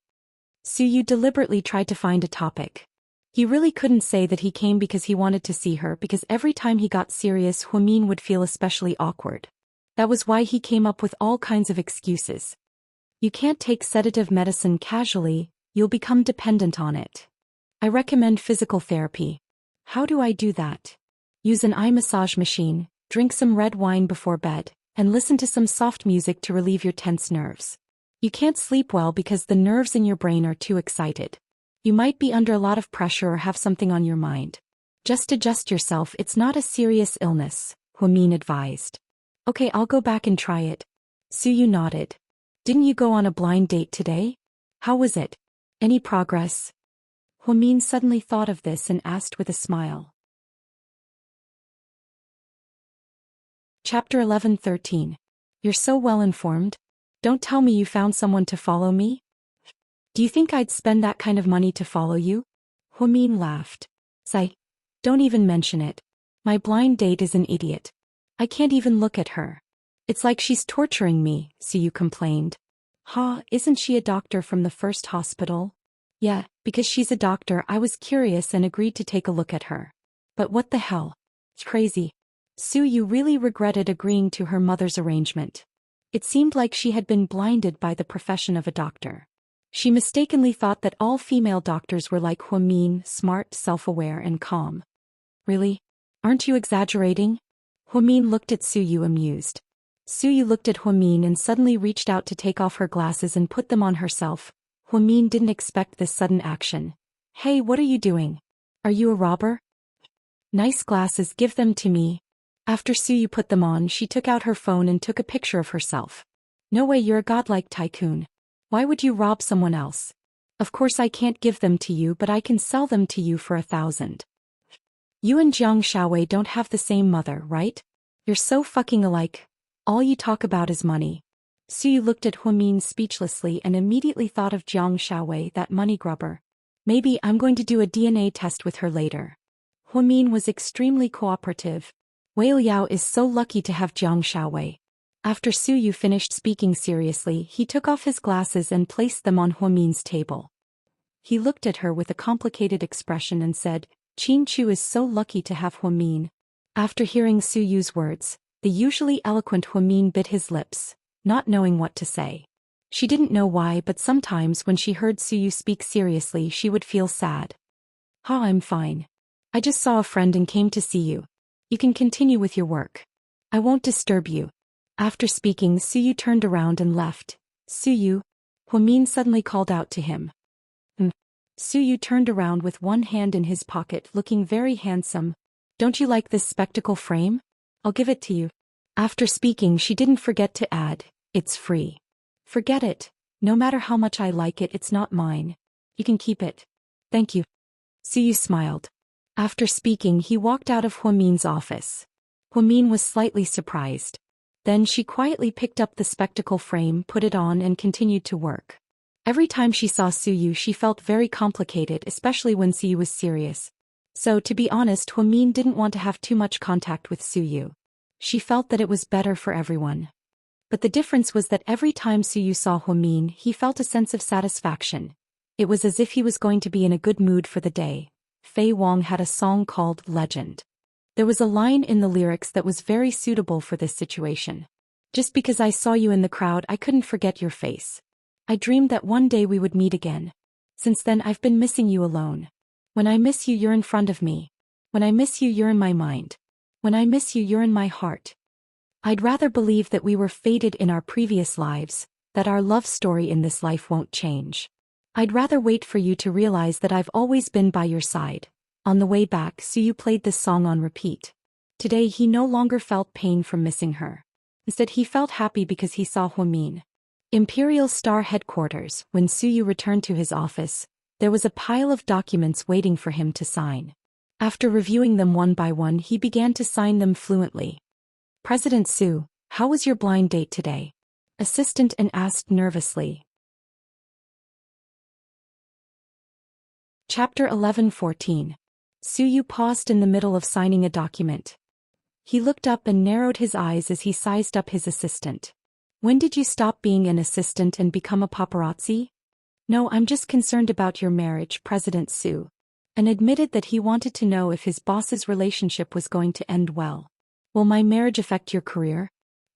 Suyu deliberately tried to find a topic. He really couldn't say that he came because he wanted to see her, because every time he got serious, Huamin would feel especially awkward. That was why he came up with all kinds of excuses. You can't take sedative medicine casually, you'll become dependent on it. I recommend physical therapy. How do I do that? Use an eye massage machine, drink some red wine before bed, and listen to some soft music to relieve your tense nerves. You can't sleep well because the nerves in your brain are too excited. You might be under a lot of pressure or have something on your mind. Just adjust yourself, it's not a serious illness, Huamin advised. Okay, I'll go back and try it. Suyu nodded. Didn't you go on a blind date today? How was it? Any progress? Huamin suddenly thought of this and asked with a smile. Chapter 11-13. You're so well informed. Don't tell me you found someone to follow me? Do you think I'd spend that kind of money to follow you? Huamin laughed. Sigh. Don't even mention it. My blind date is an idiot. I can't even look at her. It's like she's torturing me, Suyu complained. Isn't she a doctor from the first hospital? Yeah, because she's a doctor, I was curious and agreed to take a look at her. But what the hell? It's crazy. Suyu really regretted agreeing to her mother's arrangement. It seemed like she had been blinded by the profession of a doctor. She mistakenly thought that all female doctors were like Huamin, smart, self-aware, and calm. Really? Aren't you exaggerating? Huamin looked at Suyu amused. Suyu looked at Huamin and suddenly reached out to take off her glasses and put them on herself. Huamin didn't expect this sudden action. Hey, what are you doing? Are you a robber? Nice glasses, give them to me. After Suyu put them on, she took out her phone and took a picture of herself. No way, you're a godlike tycoon. Why would you rob someone else? Of course I can't give them to you, but I can sell them to you for 1,000. You and Jiang Xiaowei don't have the same mother, right? You're so fucking alike. All you talk about is money. Suyu looked at Huamin speechlessly and immediately thought of Jiang Xiaowei, that money grubber. Maybe I'm going to do a DNA test with her later. Huamin was extremely cooperative. Wei Liao is so lucky to have Jiang Xiaowei. After Suyu finished speaking seriously, he took off his glasses and placed them on Huamin's table. He looked at her with a complicated expression and said, Qin Chu is so lucky to have Huamin. After hearing Suyu's words, the usually eloquent Huamin bit his lips, not knowing what to say. She didn't know why, but sometimes when she heard Suyu speak seriously she would feel sad. I'm fine. I just saw a friend and came to see you. You can continue with your work. I won't disturb you. After speaking, Suyu turned around and left. Suyu? Huamin suddenly called out to him. Suyu turned around with one hand in his pocket, looking very handsome. Don't you like this spectacle frame? I'll give it to you. After speaking, she didn't forget to add, it's free. Forget it. No matter how much I like it, it's not mine. You can keep it. Thank you. Suyu smiled. After speaking, he walked out of Huamin's office. Huamin was slightly surprised. Then she quietly picked up the spectacle frame, put it on, and continued to work. Every time she saw Suyu, she felt very complicated, especially when Suyu was serious. So, to be honest, Huamin didn't want to have too much contact with Suyu. She felt that it was better for everyone. But the difference was that every time Suyu saw Huamin, he felt a sense of satisfaction. It was as if he was going to be in a good mood for the day. Fei Wong had a song called Legend. There was a line in the lyrics that was very suitable for this situation. Just because I saw you in the crowd, I couldn't forget your face. I dreamed that one day we would meet again. Since then, I've been missing you alone. When I miss you, you're in front of me. When I miss you, you're in my mind. When I miss you, you're in my heart. I'd rather believe that we were fated in our previous lives, that our love story in this life won't change. I'd rather wait for you to realize that I've always been by your side. On the way back, Suyu played this song on repeat. Today he no longer felt pain from missing her. Instead he felt happy because he saw Huamin. Imperial Star Headquarters. When Suyu returned to his office, there was a pile of documents waiting for him to sign. After reviewing them one by one, he began to sign them fluently. President Su, how was your blind date today? Assistant An asked nervously. Chapter 11:14. Suyu paused in the middle of signing a document. He looked up and narrowed his eyes as he sized up his assistant. When did you stop being an assistant and become a paparazzi? No, I'm just concerned about your marriage, President Su. And admitted that he wanted to know if his boss's relationship was going to end well. Will my marriage affect your career?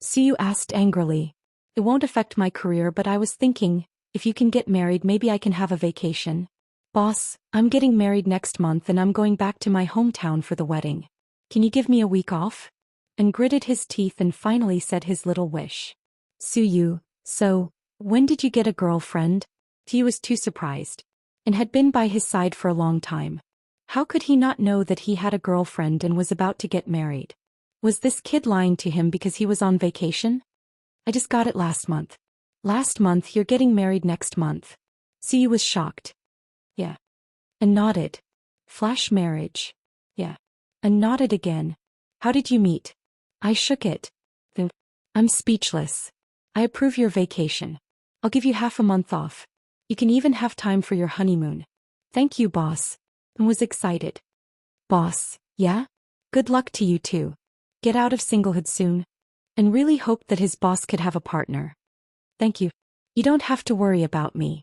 Suyu asked angrily. It won't affect my career, but I was thinking, if you can get married, maybe I can have a vacation. Boss, I'm getting married next month and I'm going back to my hometown for the wedding. Can you give me a week off? And gritted his teeth and finally said his little wish. Suyu, so, when did you get a girlfriend? He was too surprised. And had been by his side for a long time. How could he not know that he had a girlfriend and was about to get married? Was this kid lying to him because he was on vacation? I just got it last month. Last month? You're getting married next month. Suyu was shocked. Yeah. And nodded. Flash marriage. Yeah. And nodded again. How did you meet? I shook it. I'm speechless. I approve your vacation. I'll give you half a month off. You can even have time for your honeymoon. Thank you, boss. And was excited. Boss, yeah? Good luck to you too. Get out of singlehood soon. And really hoped that his boss could have a partner. Thank you. You don't have to worry about me.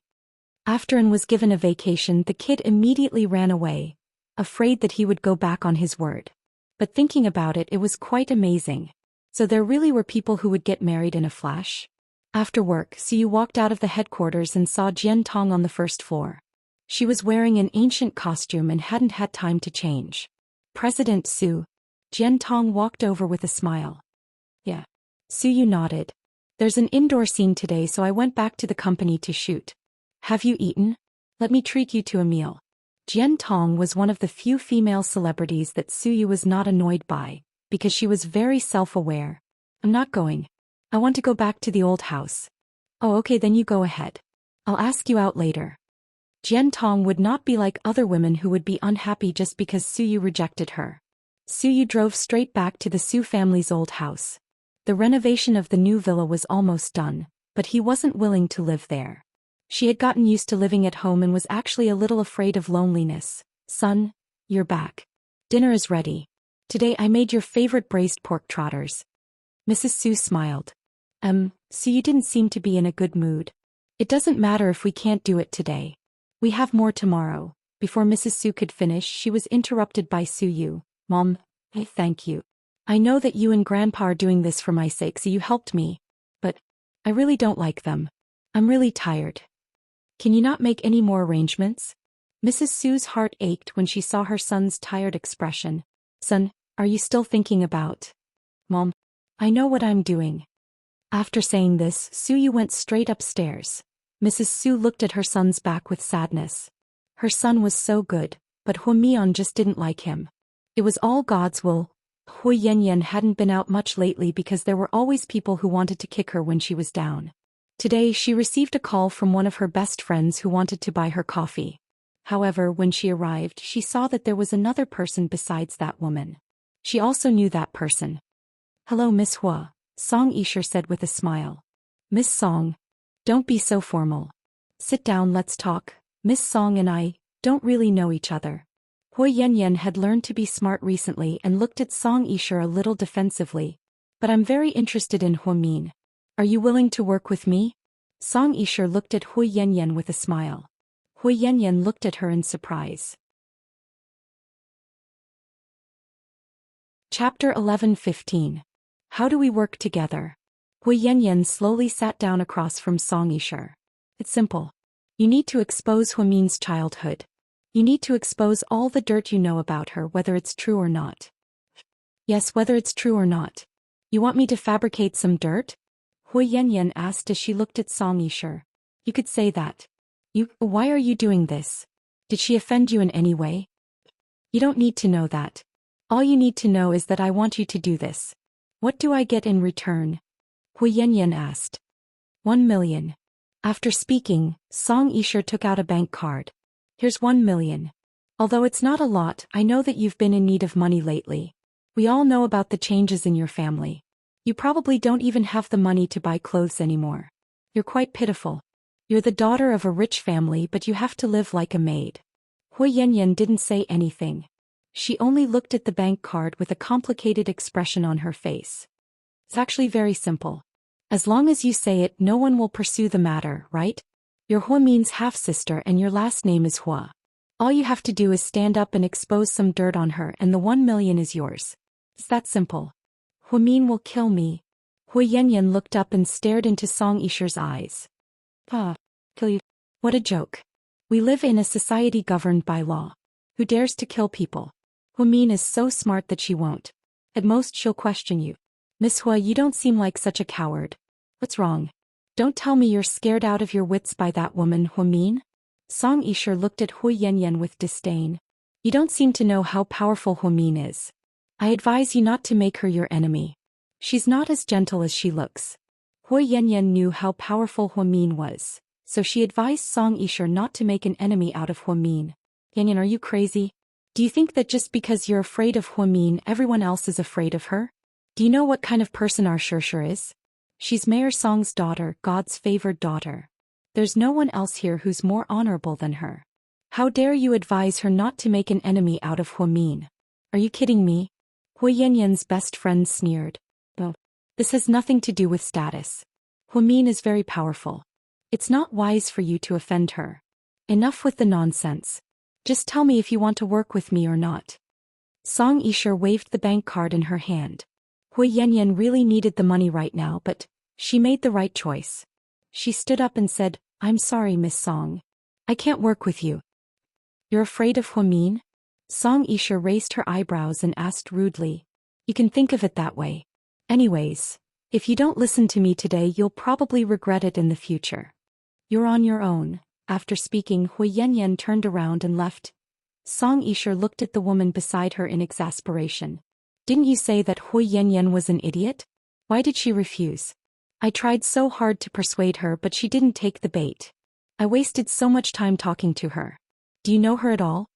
After An was given a vacation, the kid immediately ran away, afraid that he would go back on his word. But thinking about it, it was quite amazing. So there really were people who would get married in a flash? After work, Suyu walked out of the headquarters and saw Jian Tong on the first floor. She was wearing an ancient costume and hadn't had time to change. President Su. Jian Tong walked over with a smile. Yeah. Suyu nodded. There's an indoor scene today, so I went back to the company to shoot. Have you eaten? Let me treat you to a meal. Jian Tong was one of the few female celebrities that Suyu was not annoyed by, because she was very self-aware. I'm not going. I want to go back to the old house. Oh, okay, then you go ahead. I'll ask you out later. Jian Tong would not be like other women who would be unhappy just because Suyu rejected her. Suyu drove straight back to the Su family's old house. The renovation of the new villa was almost done, but he wasn't willing to live there. She had gotten used to living at home and was actually a little afraid of loneliness. Son, you're back. Dinner is ready. Today I made your favorite braised pork trotters. Mrs. Su smiled. So you didn't seem to be in a good mood. It doesn't matter if we can't do it today. We have more tomorrow. Before Mrs. Su could finish, she was interrupted by Suyu. Mom, thank you. I know that you and Grandpa are doing this for my sake, so you helped me. But I really don't like them. I'm really tired. Can you not make any more arrangements? Mrs. Su's heart ached when she saw her son's tired expression. Son, are you still thinking about? Mom, I know what I'm doing. After saying this, Suyu went straight upstairs. Mrs. Su looked at her son's back with sadness. Her son was so good, but Huamian just didn't like him. It was all God's will. Hui Yanyan hadn't been out much lately because there were always people who wanted to kick her when she was down. Today she received a call from one of her best friends who wanted to buy her coffee. However, when she arrived, she saw that there was another person besides that woman. She also knew that person. Hello, Miss Hua, Song Yisher said with a smile. Miss Song, don't be so formal. Sit down, let's talk. Miss Song and I don't really know each other. Hui Yanyan had learned to be smart recently and looked at Song Yisher a little defensively. But I'm very interested in Huamin. Are you willing to work with me? Song Yisher looked at Hui Yanyan with a smile. Hui Yanyan looked at her in surprise. Chapter 11:15. How do we work together? Hui Yanyan slowly sat down across from Song Yisher. It's simple. You need to expose Huimin's childhood. You need to expose all the dirt you know about her, whether it's true or not. Yes, whether it's true or not. You want me to fabricate some dirt? Hui Yanyan asked as she looked at Song Yisher. You could say that. Why are you doing this? Did she offend you in any way? You don't need to know that. All you need to know is that I want you to do this. What do I get in return? Hui Yanyan asked. 1 million. After speaking, Song Yisher took out a bank card. Here's 1 million. Although it's not a lot, I know that you've been in need of money lately. We all know about the changes in your family. You probably don't even have the money to buy clothes anymore. You're quite pitiful. You're the daughter of a rich family, but you have to live like a maid. Hui Yanyan didn't say anything. She only looked at the bank card with a complicated expression on her face. It's actually very simple. As long as you say it, no one will pursue the matter, right? You're Huimin's half-sister and your last name is Hua. All you have to do is stand up and expose some dirt on her and the 1 million is yours. It's that simple. Huimin will kill me. Hui Yanyan looked up and stared into Song Yisher's eyes. Kill you? What a joke. We live in a society governed by law. Who dares to kill people? Huimin is so smart that she won't. At most she'll question you. Miss Hua, you don't seem like such a coward. What's wrong? Don't tell me you're scared out of your wits by that woman, Huimin? Song Yisher looked at Hui Yanyan with disdain. You don't seem to know how powerful Huimin is. I advise you not to make her your enemy. She's not as gentle as she looks. Hui Yanyan knew how powerful Huimin was, so she advised Song Yisher not to make an enemy out of Huimin. Yanyan, are you crazy? Do you think that just because you're afraid of Huimin, everyone else is afraid of her? Do you know what kind of person our Shishir is? She's Mayor Song's daughter, God's favored daughter. There's no one else here who's more honorable than her. How dare you advise her not to make an enemy out of Huimin? Are you kidding me? Hui Yanyan's best friend sneered. Oh, this has nothing to do with status. Huimin is very powerful. It's not wise for you to offend her. Enough with the nonsense. Just tell me if you want to work with me or not. Song Yisher waved the bank card in her hand. Hui Yanyan really needed the money right now, but she made the right choice. She stood up and said, I'm sorry, Miss Song. I can't work with you. You're afraid of Huimin? Song Yisher raised her eyebrows and asked rudely. You can think of it that way. Anyways, if you don't listen to me today, you'll probably regret it in the future. You're on your own. After speaking, Hui Yanyan turned around and left. Song Yisher looked at the woman beside her in exasperation. Didn't you say that Hui Yanyan was an idiot? Why did she refuse? I tried so hard to persuade her, but she didn't take the bait. I wasted so much time talking to her. Do you know her at all?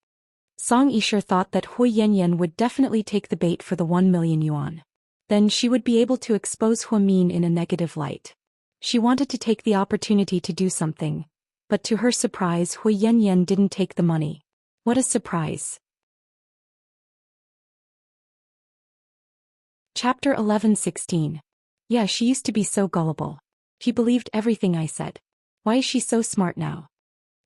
Song Yisher thought that Hui Yanyan would definitely take the bait for the 1 million yuan. Then she would be able to expose Huimin in a negative light. She wanted to take the opportunity to do something, but to her surprise, Hui Yanyan didn't take the money. What a surprise. Chapter 11:16. Yeah, she used to be so gullible. She believed everything I said. Why is she so smart now?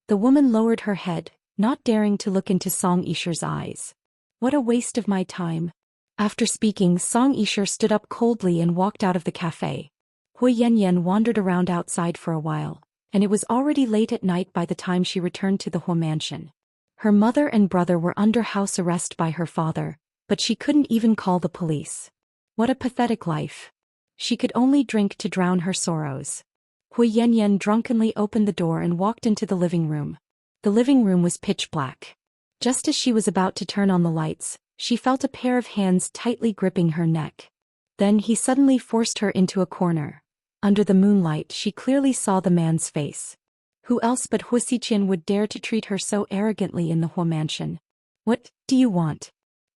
The woman lowered her head, not daring to look into Song Yisher's eyes. What a waste of my time. After speaking, Song Yisher stood up coldly and walked out of the cafe. Hui Yanyan wandered around outside for a while, and it was already late at night by the time she returned to the Hua mansion. Her mother and brother were under house arrest by her father, but she couldn't even call the police. What a pathetic life. She could only drink to drown her sorrows. Hui Yanyan drunkenly opened the door and walked into the living room. The living room was pitch black. Just as she was about to turn on the lights, she felt a pair of hands tightly gripping her neck. Then he suddenly forced her into a corner. Under the moonlight, she clearly saw the man's face. Who else but Hu Xiqian would dare to treat her so arrogantly in the Hua mansion? What do you want?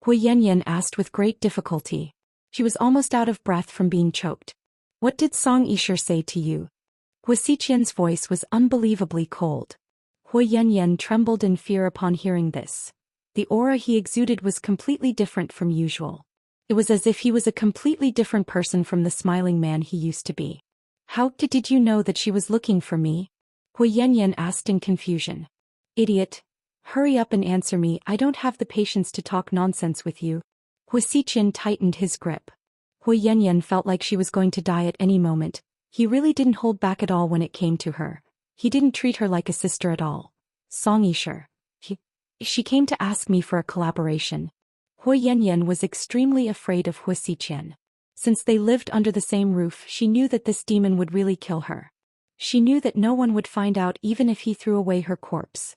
Hui Yanyan asked with great difficulty. She was almost out of breath from being choked. What did Song Yisher say to you? Hu Xiqian's voice was unbelievably cold. Hui Yanyan trembled in fear upon hearing this. The aura he exuded was completely different from usual. It was as if he was a completely different person from the smiling man he used to be. How did you know that she was looking for me? Hui Yanyan asked in confusion. Idiot. Hurry up and answer me, I don't have the patience to talk nonsense with you. Hu Xiqian tightened his grip. Hui Yanyan felt like she was going to die at any moment. He really didn't hold back at all when it came to her. He didn't treat her like a sister at all. Song Yisher. She came to ask me for a collaboration. Hui Yanyan was extremely afraid of Hui Xiqian. Since they lived under the same roof, she knew that this demon would really kill her. She knew that no one would find out even if he threw away her corpse.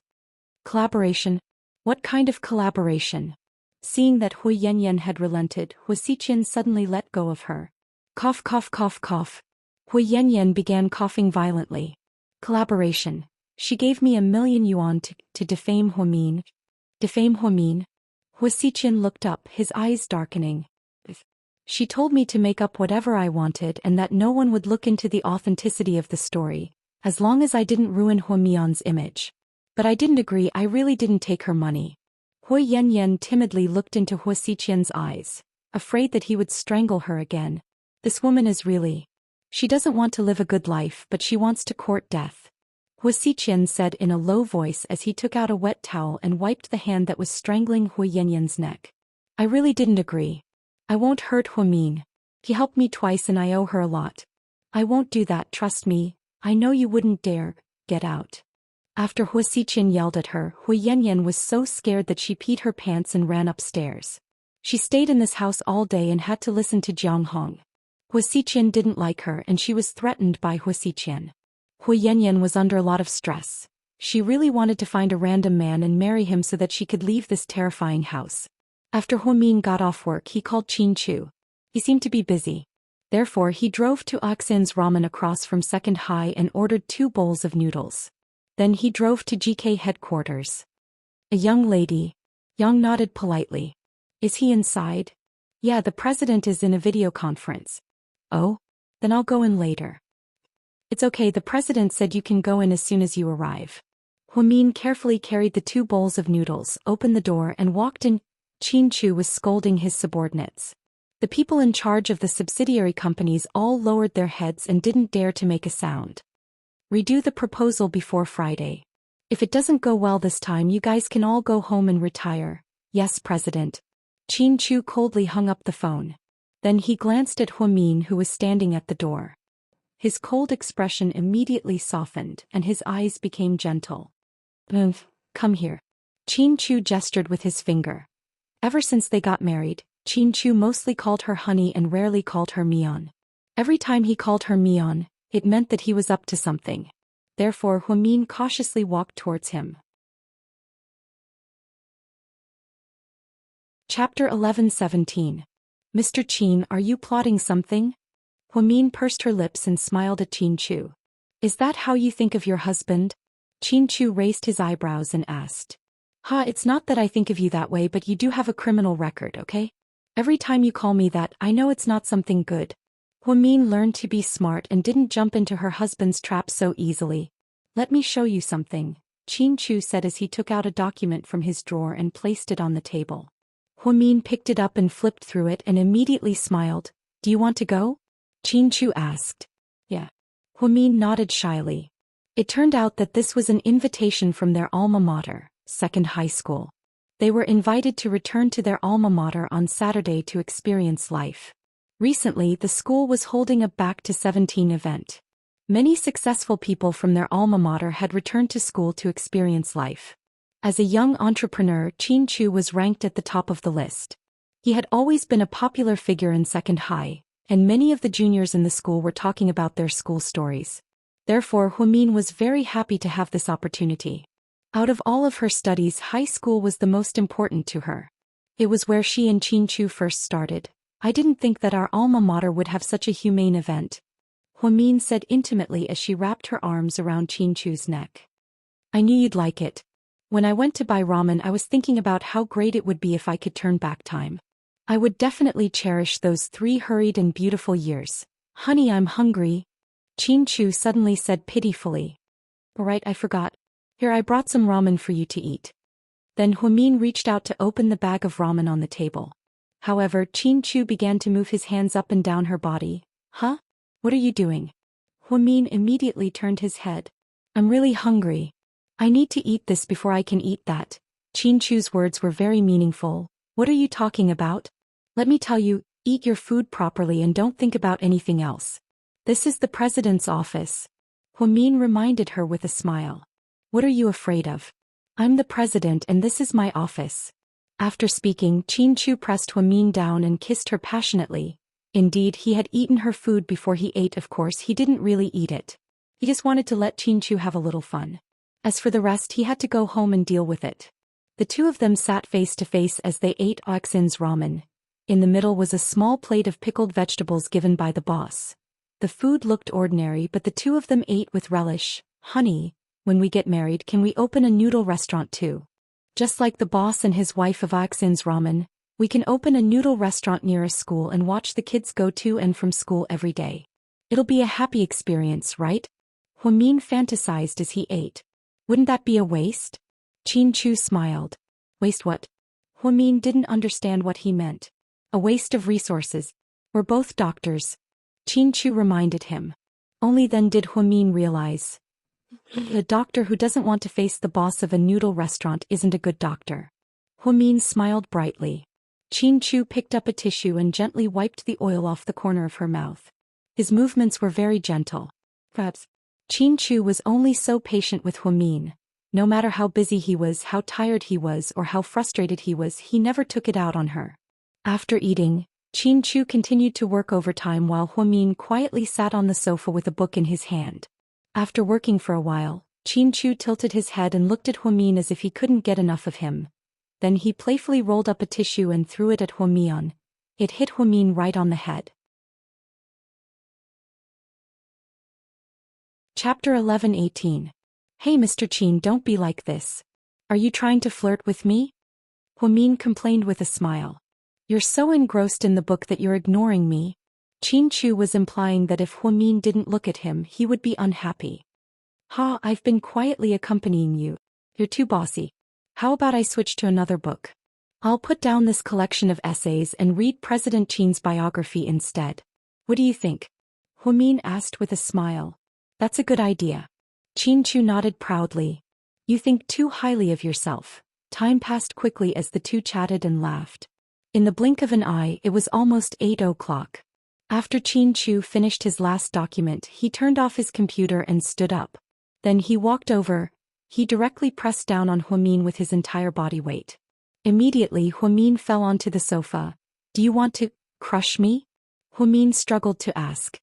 Collaboration? What kind of collaboration? Seeing that Hui Yanyan had relented, Hui Xiqian suddenly let go of her. Cough cough cough cough. Hui Yanyan began coughing violently. Collaboration. She gave me 1,000,000 yuan to defame Huamin. Defame Huamin? Hui Xiqian looked up, his eyes darkening. She told me to make up whatever I wanted and that no one would look into the authenticity of the story, as long as I didn't ruin Huamian's image. But I didn't agree. I really didn't take her money. Hui Yanyan timidly looked into Hui Xiqian's eyes, afraid that he would strangle her again. This woman is really... She doesn't want to live a good life, but she wants to court death. Hui Xiqian said in a low voice as he took out a wet towel and wiped the hand that was strangling Hui Yanyan's neck. I really didn't agree. I won't hurt Huamin. He helped me twice and I owe her a lot. I won't do that, trust me. I know you wouldn't dare. Get out. After Hui Xiqian yelled at her, Hui Yanyan was so scared that she peed her pants and ran upstairs. She stayed in this house all day and had to listen to Jiang Hong. Hui Xiqian didn't like her and she was threatened by Hui Xiqian. Hui Yanyan was under a lot of stress. She really wanted to find a random man and marry him so that she could leave this terrifying house. After Huamin got off work, he called Qin Chu. He seemed to be busy. Therefore, he drove to Oxin's Ramen across from Second High and ordered 2 bowls of noodles. Then he drove to GK headquarters. A young lady. Yang nodded politely. Is he inside? Yeah, the president is in a video conference. Oh? Then I'll go in later. It's okay, the president said you can go in as soon as you arrive. Huamin carefully carried the 2 bowls of noodles, opened the door and walked in. Qin Chu was scolding his subordinates. The people in charge of the subsidiary companies all lowered their heads and didn't dare to make a sound. Redo the proposal before Friday. If it doesn't go well this time, you guys can all go home and retire. Yes, President. Qin Chu coldly hung up the phone. Then he glanced at Huamin, who was standing at the door. His cold expression immediately softened and his eyes became gentle. Come here. Qin Chu gestured with his finger. Ever since they got married, Qin Chu mostly called her honey and rarely called her Mian. Every time he called her Mian, it meant that he was up to something. Therefore, Huamin cautiously walked towards him. Chapter 11:17. Mr. Qin, are you plotting something? Huamin pursed her lips and smiled at Qin Chu. Is that how you think of your husband? Qin Chu raised his eyebrows and asked. It's not that I think of you that way, but you do have a criminal record, okay? Every time you call me that, I know it's not something good. Huamin learned to be smart and didn't jump into her husband's trap so easily. Let me show you something, Qin Chu said as he took out a document from his drawer and placed it on the table. Huamin picked it up and flipped through it and immediately smiled. Do you want to go? Qin Chu asked. Yeah. Huamin nodded shyly. It turned out that this was an invitation from their alma mater, Second High School. They were invited to return to their alma mater on Saturday to experience life. Recently, the school was holding a Back to 17 event. Many successful people from their alma mater had returned to school to experience life. As a young entrepreneur, Qin Chu was ranked at the top of the list. He had always been a popular figure in Second High, and many of the juniors in the school were talking about their school stories. Therefore, Huamin was very happy to have this opportunity. Out of all of her studies, high school was the most important to her. It was where she and Qin Chu first started. I didn't think that our alma mater would have such a humane event, Huamin said intimately as she wrapped her arms around Qin Chu's neck. I knew you'd like it. When I went to buy ramen, I was thinking about how great it would be if I could turn back time. I would definitely cherish those 3 hurried and beautiful years. Honey, I'm hungry. Qin Chu suddenly said pitifully. Alright, I forgot. Here, I brought some ramen for you to eat. Then Huamin reached out to open the bag of ramen on the table. However, Qin Chu began to move his hands up and down her body. Huh? What are you doing? Huamin immediately turned his head. I'm really hungry. I need to eat this before I can eat that. Qin Chu's words were very meaningful. What are you talking about? Let me tell you, eat your food properly and don't think about anything else. This is the president's office. Huamin reminded her with a smile. What are you afraid of? I'm the president and this is my office. After speaking, Chin-Chu pressed Huamin down and kissed her passionately. Indeed, he had eaten her food before he ate. Of course, he didn't really eat it. He just wanted to let Chin-Chu have a little fun. As for the rest, he had to go home and deal with it. The two of them sat face to face as they ate Oxin's ramen. In the middle was a small plate of pickled vegetables given by the boss. The food looked ordinary, but the two of them ate with relish. Honey, when we get married, can we open a noodle restaurant too? Just like the boss and his wife of Oxin's ramen, we can open a noodle restaurant near a school and watch the kids go to and from school every day. It'll be a happy experience, right? Huamin fantasized as he ate. Wouldn't that be a waste? Chin-Chu smiled. Waste what? Huamin didn't understand what he meant. A waste of resources. We're both doctors. Chin-Chu reminded him. Only then did Huamin realize. The doctor who doesn't want to face the boss of a noodle restaurant isn't a good doctor. Huamin smiled brightly. Chin-Chu picked up a tissue and gently wiped the oil off the corner of her mouth. His movements were very gentle. Perhaps. Chin-Chu was only so patient with Huamin. No matter how busy he was, how tired he was, or how frustrated he was, he never took it out on her. After eating, Chin-Chu continued to work overtime while Huamin quietly sat on the sofa with a book in his hand. After working for a while, Chin-Chu tilted his head and looked at Huamin as if he couldn't get enough of him. Then he playfully rolled up a tissue and threw it at Huamin. It hit Huamin right on the head. Chapter 11:18. Hey Mr. Chin, don't be like this. Are you trying to flirt with me? Huamin complained with a smile. You're so engrossed in the book that you're ignoring me. Chin-Chu was implying that if Huamin didn't look at him, he would be unhappy. Ha, I've been quietly accompanying you. You're too bossy. How about I switch to another book? I'll put down this collection of essays and read President Chin's biography instead. What do you think? Huamin asked with a smile. That's a good idea. Chin-Chu nodded proudly. You think too highly of yourself. Time passed quickly as the two chatted and laughed. In the blink of an eye, it was almost 8 o'clock. After Chin-Chu finished his last document, he turned off his computer and stood up. Then he walked over. He directly pressed down on Huamin with his entire body weight. Immediately, Huamin fell onto the sofa. Do you want to crush me? Huamin struggled to ask.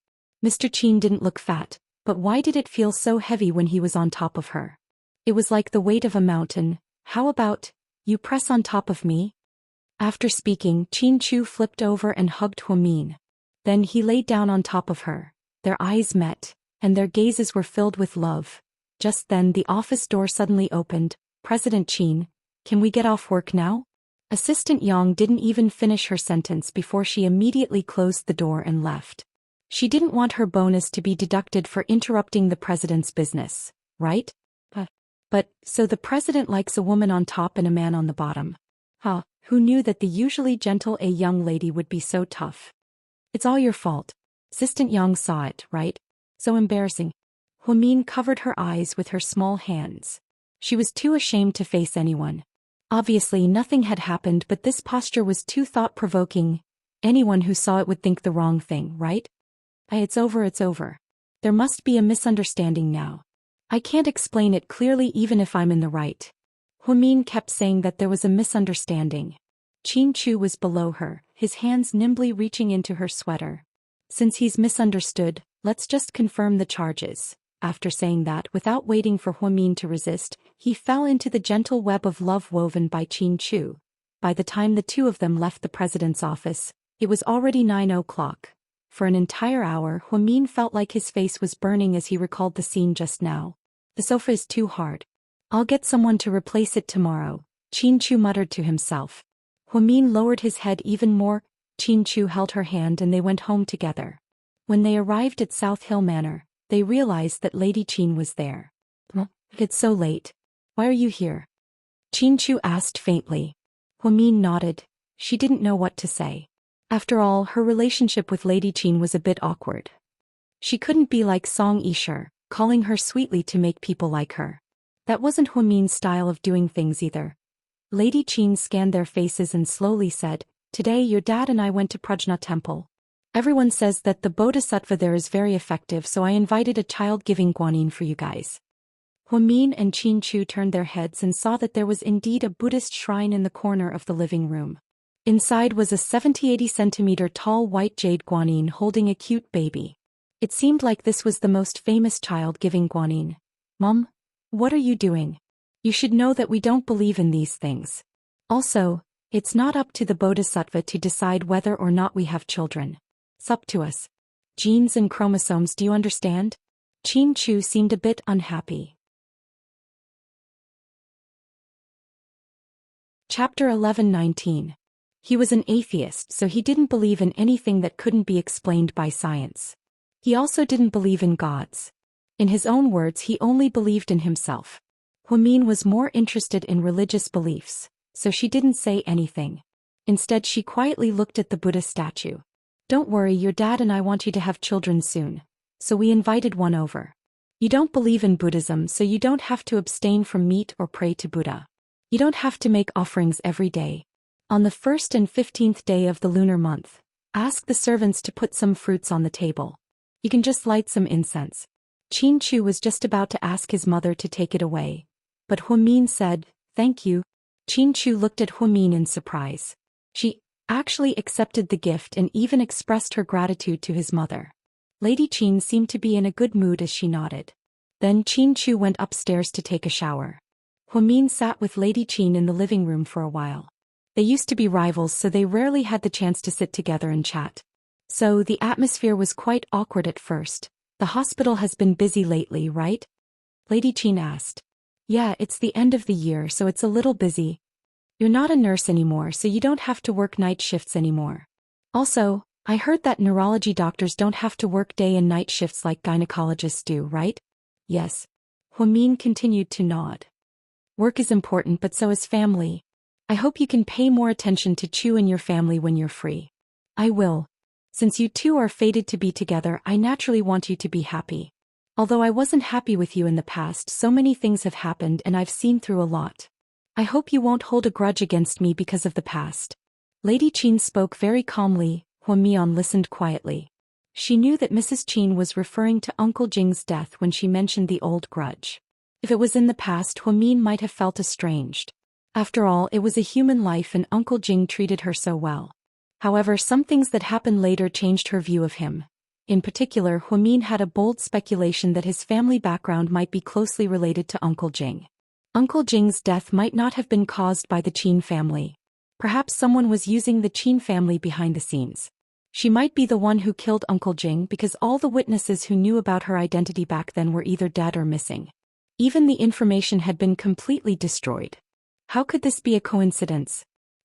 Mr. Chin didn't look fat, but why did it feel so heavy when he was on top of her? It was like the weight of a mountain. How about, you press on top of me? After speaking, Chin-Chu flipped over and hugged Huamin. Then he laid down on top of her. Their eyes met, and their gazes were filled with love. Just then the office door suddenly opened. President Chin, can we get off work now? Assistant Yang didn't even finish her sentence before she immediately closed the door and left. She didn't want her bonus to be deducted for interrupting the president's business, right? But, so the president likes a woman on top and a man on the bottom. Huh, who knew that the usually gentle young lady would be so tough? It's all your fault. Assistant Yang saw it, right? So embarrassing. Huamin covered her eyes with her small hands. She was too ashamed to face anyone. Obviously nothing had happened, but this posture was too thought-provoking. Anyone who saw it would think the wrong thing, right? It's over. There must be a misunderstanding now. I can't explain it clearly even if I'm in the right. Huamin kept saying that there was a misunderstanding. Chin-Chu was below her, his hands nimbly reaching into her sweater. Since he's misunderstood, let's just confirm the charges. After saying that, without waiting for Huamin to resist, he fell into the gentle web of love woven by Chin-Chu. By the time the two of them left the president's office, it was already 9 o'clock. For an entire hour, Huamin felt like his face was burning as he recalled the scene just now. The sofa is too hard. I'll get someone to replace it tomorrow, Chin-Chu muttered to himself. Huamin lowered his head even more. Chin-Chu held her hand and they went home together. When they arrived at South Hill Manor, they realized that Lady Chin was there. It's so late. Why are you here? Chin-Chu asked faintly. Huamin nodded. She didn't know what to say. After all, her relationship with Lady Chin was a bit awkward. She couldn't be like Song Yishur, calling her sweetly to make people like her. That wasn't Huamin's style of doing things either. Lady Chin scanned their faces and slowly said, Today your dad and I went to Prajna temple. Everyone says that the bodhisattva there is very effective, so I invited a child-giving guanyin for you guys. Huamin and Qin Chu turned their heads and saw that there was indeed a Buddhist shrine in the corner of the living room. Inside was a 70-80 centimeter tall white jade guanyin holding a cute baby. It seemed like this was the most famous child-giving guanyin. Mom, what are you doing? You should know that we don't believe in these things. Also, it's not up to the bodhisattva to decide whether or not we have children. It's up to us. Genes and chromosomes, do you understand? Qin Chu seemed a bit unhappy. Chapter 11:19. He was an atheist, so he didn't believe in anything that couldn't be explained by science. He also didn't believe in gods. In his own words, he only believed in himself. Huamin was more interested in religious beliefs, so she didn't say anything. Instead, she quietly looked at the Buddha statue. Don't worry, your dad and I want you to have children soon, so we invited one over. You don't believe in Buddhism, so you don't have to abstain from meat or pray to Buddha. You don't have to make offerings every day. On the 1st and 15th day of the lunar month, ask the servants to put some fruits on the table. You can just light some incense. Qin Chu was just about to ask his mother to take it away, but Huamin said, "Thank you." Qin Chu looked at Huamin in surprise. She actually accepted the gift and even expressed her gratitude to his mother. Lady Qin seemed to be in a good mood as she nodded. Then Qin Chu went upstairs to take a shower. Huamin sat with Lady Qin in the living room for a while. They used to be rivals, so they rarely had the chance to sit together and chat. So the atmosphere was quite awkward at first. The hospital has been busy lately, right? Lady Qin asked. Yeah, it's the end of the year, so it's a little busy. You're not a nurse anymore, so you don't have to work night shifts anymore. Also, I heard that neurology doctors don't have to work day and night shifts like gynecologists do, right? Yes. Huamin continued to nod. Work is important, but so is family. I hope you can pay more attention to Chu and your family when you're free. I will. Since you two are fated to be together, I naturally want you to be happy. Although I wasn't happy with you in the past, so many things have happened and I've seen through a lot. I hope you won't hold a grudge against me because of the past. Lady Qin spoke very calmly. Huamian listened quietly. She knew that Mrs. Qin was referring to Uncle Jing's death when she mentioned the old grudge. If it was in the past, Huamin might have felt estranged. After all, it was a human life and Uncle Jing treated her so well. However, some things that happened later changed her view of him. In particular, Huamin had a bold speculation that his family background might be closely related to Uncle Jing. Uncle Jing's death might not have been caused by the Qin family. Perhaps someone was using the Qin family behind the scenes. She might be the one who killed Uncle Jing because all the witnesses who knew about her identity back then were either dead or missing. Even the information had been completely destroyed. How could this be a coincidence?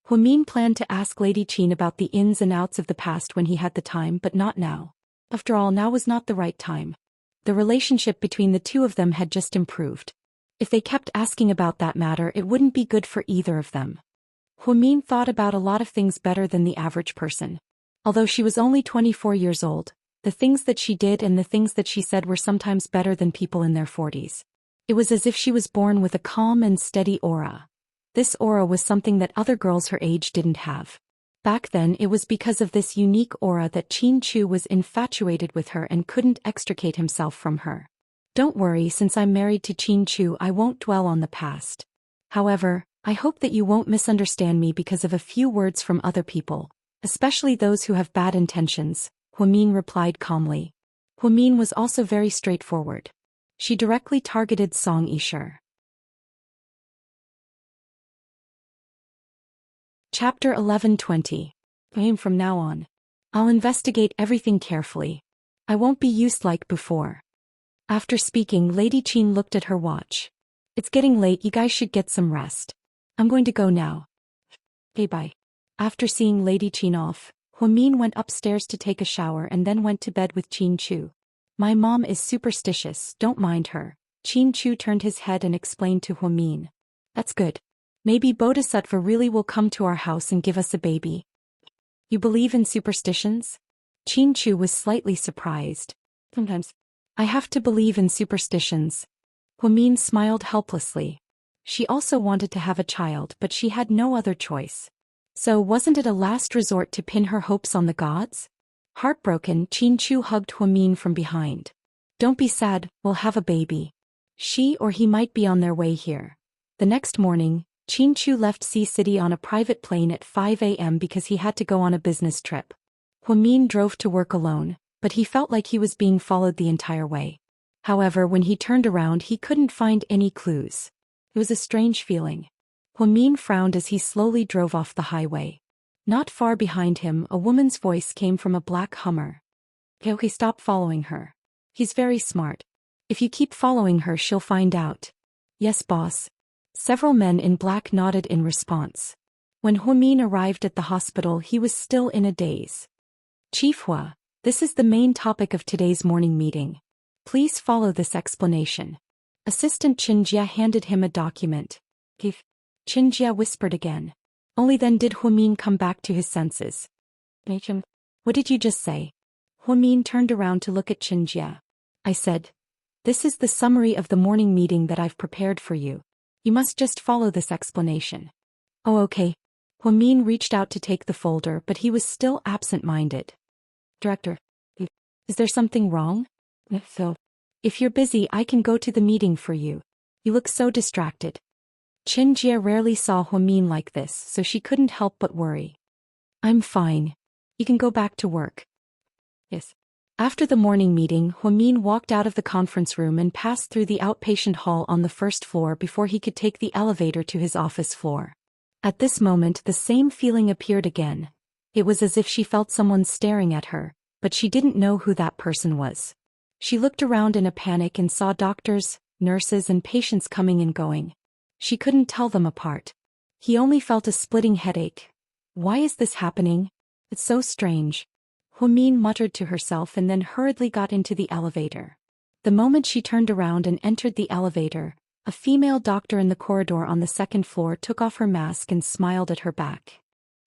Huamin planned to ask Lady Qin about the ins and outs of the past when he had the time, but not now. After all, now was not the right time. The relationship between the two of them had just improved. If they kept asking about that matter, it wouldn't be good for either of them. Huamin thought about a lot of things better than the average person. Although she was only 24 years old, the things that she did and the things that she said were sometimes better than people in their 40s. It was as if she was born with a calm and steady aura. This aura was something that other girls her age didn't have. Back then, it was because of this unique aura that Qin Chu was infatuated with her and couldn't extricate himself from her. Don't worry, since I'm married to Qin Chu, I won't dwell on the past. However, I hope that you won't misunderstand me because of a few words from other people, especially those who have bad intentions, Huamin replied calmly. Huamin was also very straightforward. She directly targeted Song Yisher. Chapter 11:20. From now on, I'll investigate everything carefully. I won't be used like before. After speaking, Lady Qin looked at her watch. It's getting late, you guys should get some rest. I'm going to go now. Okay, bye. After seeing Lady Qin off, Huamin went upstairs to take a shower and then went to bed with Qin Chu. My mom is superstitious, don't mind her. Qin Chu turned his head and explained to Huamin. That's good. Maybe Bodhisattva really will come to our house and give us a baby. You believe in superstitions? Qin Chu was slightly surprised. Sometimes. I have to believe in superstitions. Huamin smiled helplessly. She also wanted to have a child, but she had no other choice. So wasn't it a last resort to pin her hopes on the gods? Heartbroken, Qin Chu hugged Huamin from behind. Don't be sad, we'll have a baby. She or he might be on their way here. The next morning, Qin Chu left Sea City on a private plane at 5 a.m. because he had to go on a business trip. Huamin drove to work alone, but he felt like he was being followed the entire way. However, when he turned around he couldn't find any clues. It was a strange feeling. Huamin frowned as he slowly drove off the highway. Not far behind him, a woman's voice came from a black Hummer. Okay, stop following her. He's very smart. If you keep following her she'll find out. Yes, boss. Several men in black nodded in response. When Huamin arrived at the hospital he was still in a daze. Chief Hua, this is the main topic of today's morning meeting. Please follow this explanation. Assistant Chen Jia handed him a document. Give. Chen Jia whispered again. Only then did Huamin come back to his senses. What did you just say? Huamin turned around to look at Chen Jia. I said, this is the summary of the morning meeting that I've prepared for you. You must just follow this explanation. Oh, okay. Huamin reached out to take the folder, but he was still absent-minded. Director, is there something wrong? So, if you're busy I can go to the meeting for you. You look so distracted. Chen Jia rarely saw Huamin like this, so she couldn't help but worry. I'm fine. You can go back to work. Yes. After the morning meeting, Huamin walked out of the conference room and passed through the outpatient hall on the first floor before he could take the elevator to his office floor. At this moment the same feeling appeared again. It was as if she felt someone staring at her, but she didn't know who that person was. She looked around in a panic and saw doctors, nurses and patients coming and going. She couldn't tell them apart. He only felt a splitting headache. Why is this happening? It's so strange. Huamin muttered to herself and then hurriedly got into the elevator. The moment she turned around and entered the elevator, a female doctor in the corridor on the second floor took off her mask and smiled at her back.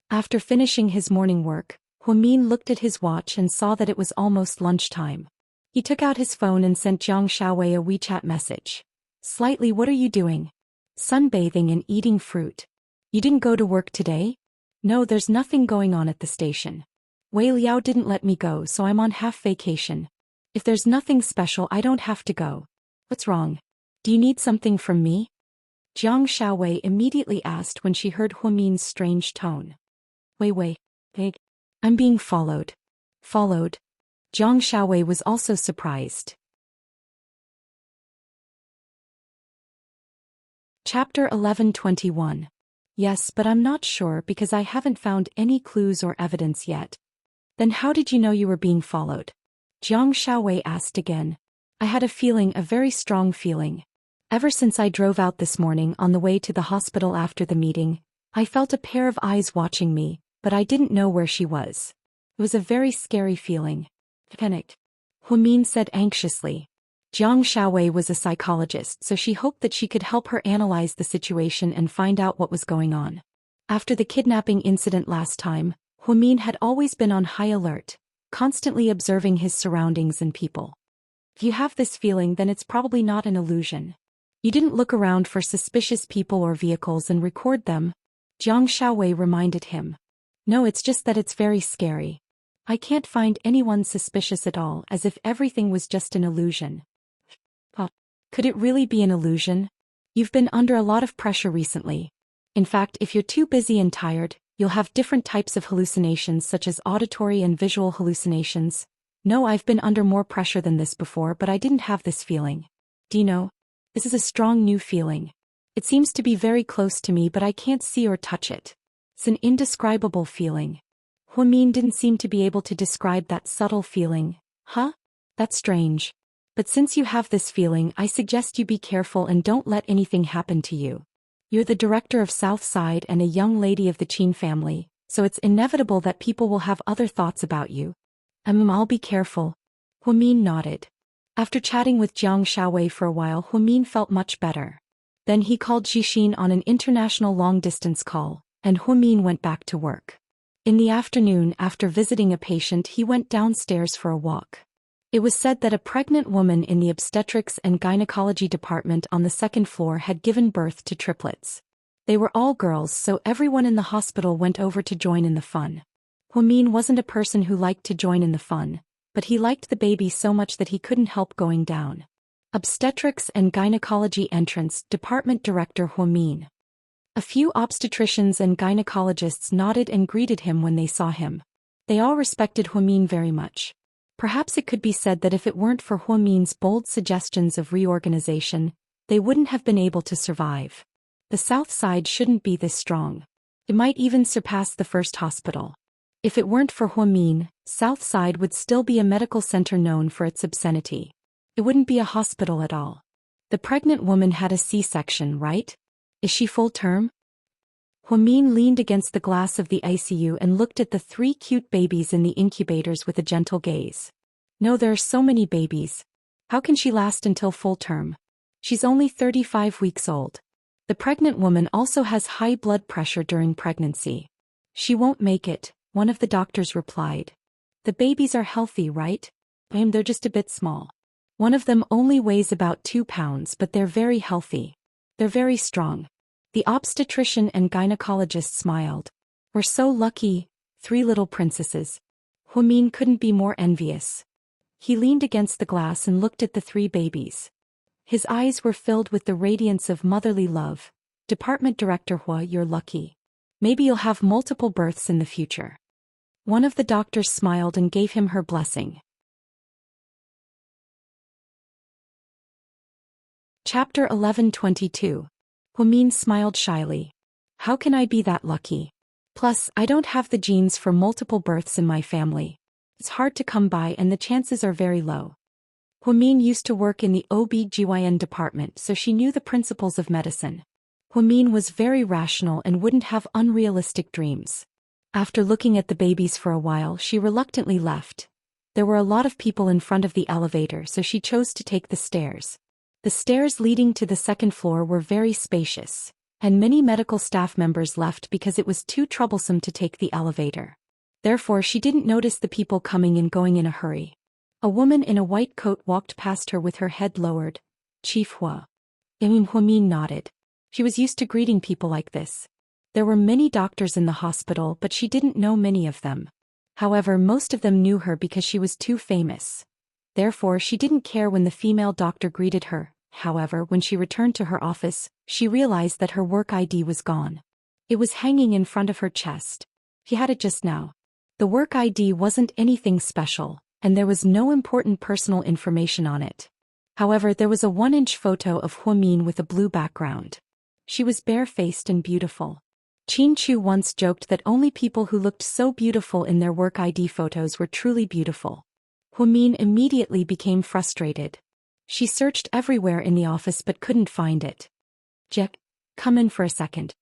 After finishing his morning work, Huamin looked at his watch and saw that it was almost lunchtime. He took out his phone and sent Jiang Xiaowei a WeChat message. Slightly, what are you doing? Sunbathing and eating fruit. You didn't go to work today? No, there's nothing going on at the station. Wei Liao didn't let me go, so I'm on half vacation. If there's nothing special I don't have to go. What's wrong? Do you need something from me? Jiang Xiaowei immediately asked when she heard Huamin's strange tone. Wei, I'm being followed. Followed? Jiang Xiaowei was also surprised. Chapter 11:21. Yes, but I'm not sure because I haven't found any clues or evidence yet. Then how did you know you were being followed? Jiang Xiaowei asked again. I had a feeling, a very strong feeling. Ever since I drove out this morning on the way to the hospital after the meeting, I felt a pair of eyes watching me, but I didn't know where she was. It was a very scary feeling. Panicked. Huamin said anxiously. Jiang Xiaowei was a psychologist, so she hoped that she could help her analyze the situation and find out what was going on. After the kidnapping incident last time, Huamin had always been on high alert, constantly observing his surroundings and people. If you have this feeling, then it's probably not an illusion. You didn't look around for suspicious people or vehicles and record them, Jiang Xiaowei reminded him. No, it's just that it's very scary. I can't find anyone suspicious at all, as if everything was just an illusion. Could it really be an illusion? You've been under a lot of pressure recently. In fact, if you're too busy and tired, you'll have different types of hallucinations such as auditory and visual hallucinations. No, I've been under more pressure than this before, but I didn't have this feeling. Do you know? This is a strong new feeling. It seems to be very close to me, but I can't see or touch it. It's an indescribable feeling. Huamin didn't seem to be able to describe that subtle feeling. Huh? That's strange. But since you have this feeling, I suggest you be careful and don't let anything happen to you. You're the director of Southside and a young lady of the Qin family, so it's inevitable that people will have other thoughts about you. I'll be careful. Huamin nodded. After chatting with Jiang Xiaowei for a while, Huamin felt much better. Then he called Jixin on an international long-distance call, and Huamin went back to work. In the afternoon, after visiting a patient, he went downstairs for a walk. It was said that a pregnant woman in the obstetrics and gynecology department on the second floor had given birth to triplets. They were all girls, so everyone in the hospital went over to join in the fun. Huamin wasn't a person who liked to join in the fun, but he liked the baby so much that he couldn't help going down. Obstetrics and Gynecology Entrance Department Director Huamin. A few obstetricians and gynecologists nodded and greeted him when they saw him. They all respected Huamin very much. Perhaps it could be said that if it weren't for Huamin's bold suggestions of reorganization, they wouldn't have been able to survive. The South Side shouldn't be this strong. It might even surpass the first hospital. If it weren't for Huamin, South Side would still be a medical center known for its obscenity. It wouldn't be a hospital at all. The pregnant woman had a C-section, right? Is she full term? Huamin leaned against the glass of the ICU and looked at the 3 cute babies in the incubators with a gentle gaze. No, there are so many babies. How can she last until full term? She's only 35 weeks old. The pregnant woman also has high blood pressure during pregnancy. She won't make it, one of the doctors replied. The babies are healthy, right? They're just a bit small. One of them only weighs about 2 pounds, but they're very healthy. They're very strong. The obstetrician and gynecologist smiled. We're so lucky, 3 little princesses. Huamin couldn't be more envious. He leaned against the glass and looked at the 3 babies. His eyes were filled with the radiance of motherly love. Department Director Hua, you're lucky. Maybe you'll have multiple births in the future. One of the doctors smiled and gave him her blessing. Chapter 1122. Huamin smiled shyly. How can I be that lucky? Plus, I don't have the genes for multiple births in my family. It's hard to come by and the chances are very low. Huamin used to work in the OB/GYN department, so she knew the principles of medicine. Huamin was very rational and wouldn't have unrealistic dreams. After looking at the babies for a while, she reluctantly left. There were a lot of people in front of the elevator, so she chose to take the stairs. The stairs leading to the second floor were very spacious, and many medical staff members left because it was too troublesome to take the elevator. Therefore, she didn't notice the people coming and going in a hurry. A woman in a white coat walked past her with her head lowered. Chief Hua. Huamin nodded. She was used to greeting people like this. There were many doctors in the hospital, but she didn't know many of them. However, most of them knew her because she was too famous. Therefore, she didn't care when the female doctor greeted her. However, when she returned to her office, she realized that her work ID was gone. It was hanging in front of her chest. She had it just now. The work ID wasn't anything special, and there was no important personal information on it. However, there was a 1-inch photo of Huamin with a blue background. She was barefaced and beautiful. Qin Chu once joked that only people who looked so beautiful in their work ID photos were truly beautiful. Huamin immediately became frustrated. She searched everywhere in the office but couldn't find it. Jack, come in for a second.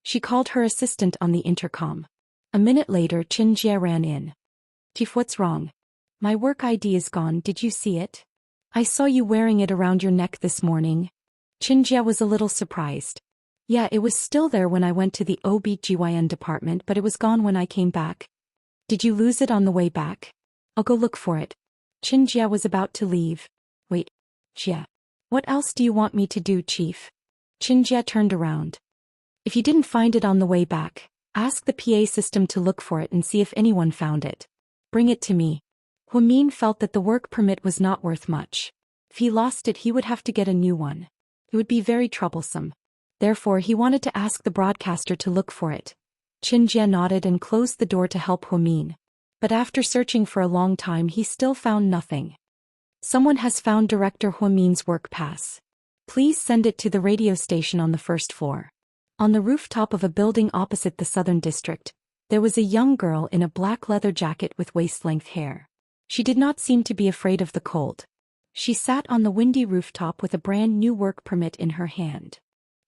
She called her assistant on the intercom. A minute later, Qin Jie ran in. Chief, what's wrong? My work ID is gone, did you see it? I saw you wearing it around your neck this morning. Qin Jie was a little surprised. Yeah, it was still there when I went to the OB/GYN department, but it was gone when I came back. Did you lose it on the way back? I'll go look for it. Qin Jie was about to leave. Wait. Jie. What else do you want me to do, Chief? Qin Jie turned around. If you didn't find it on the way back, ask the PA system to look for it and see if anyone found it. Bring it to me. Huamin felt that the work permit was not worth much. If he lost it, he would have to get a new one. It would be very troublesome. Therefore, he wanted to ask the broadcaster to look for it. Qin Jie nodded and closed the door to help Huamin. But after searching for a long time, he still found nothing. Someone has found Director Huamin's work pass. Please send it to the radio station on the first floor. On the rooftop of a building opposite the Southern District, there was a young girl in a black leather jacket with waist-length hair. She did not seem to be afraid of the cold. She sat on the windy rooftop with a brand new work permit in her hand.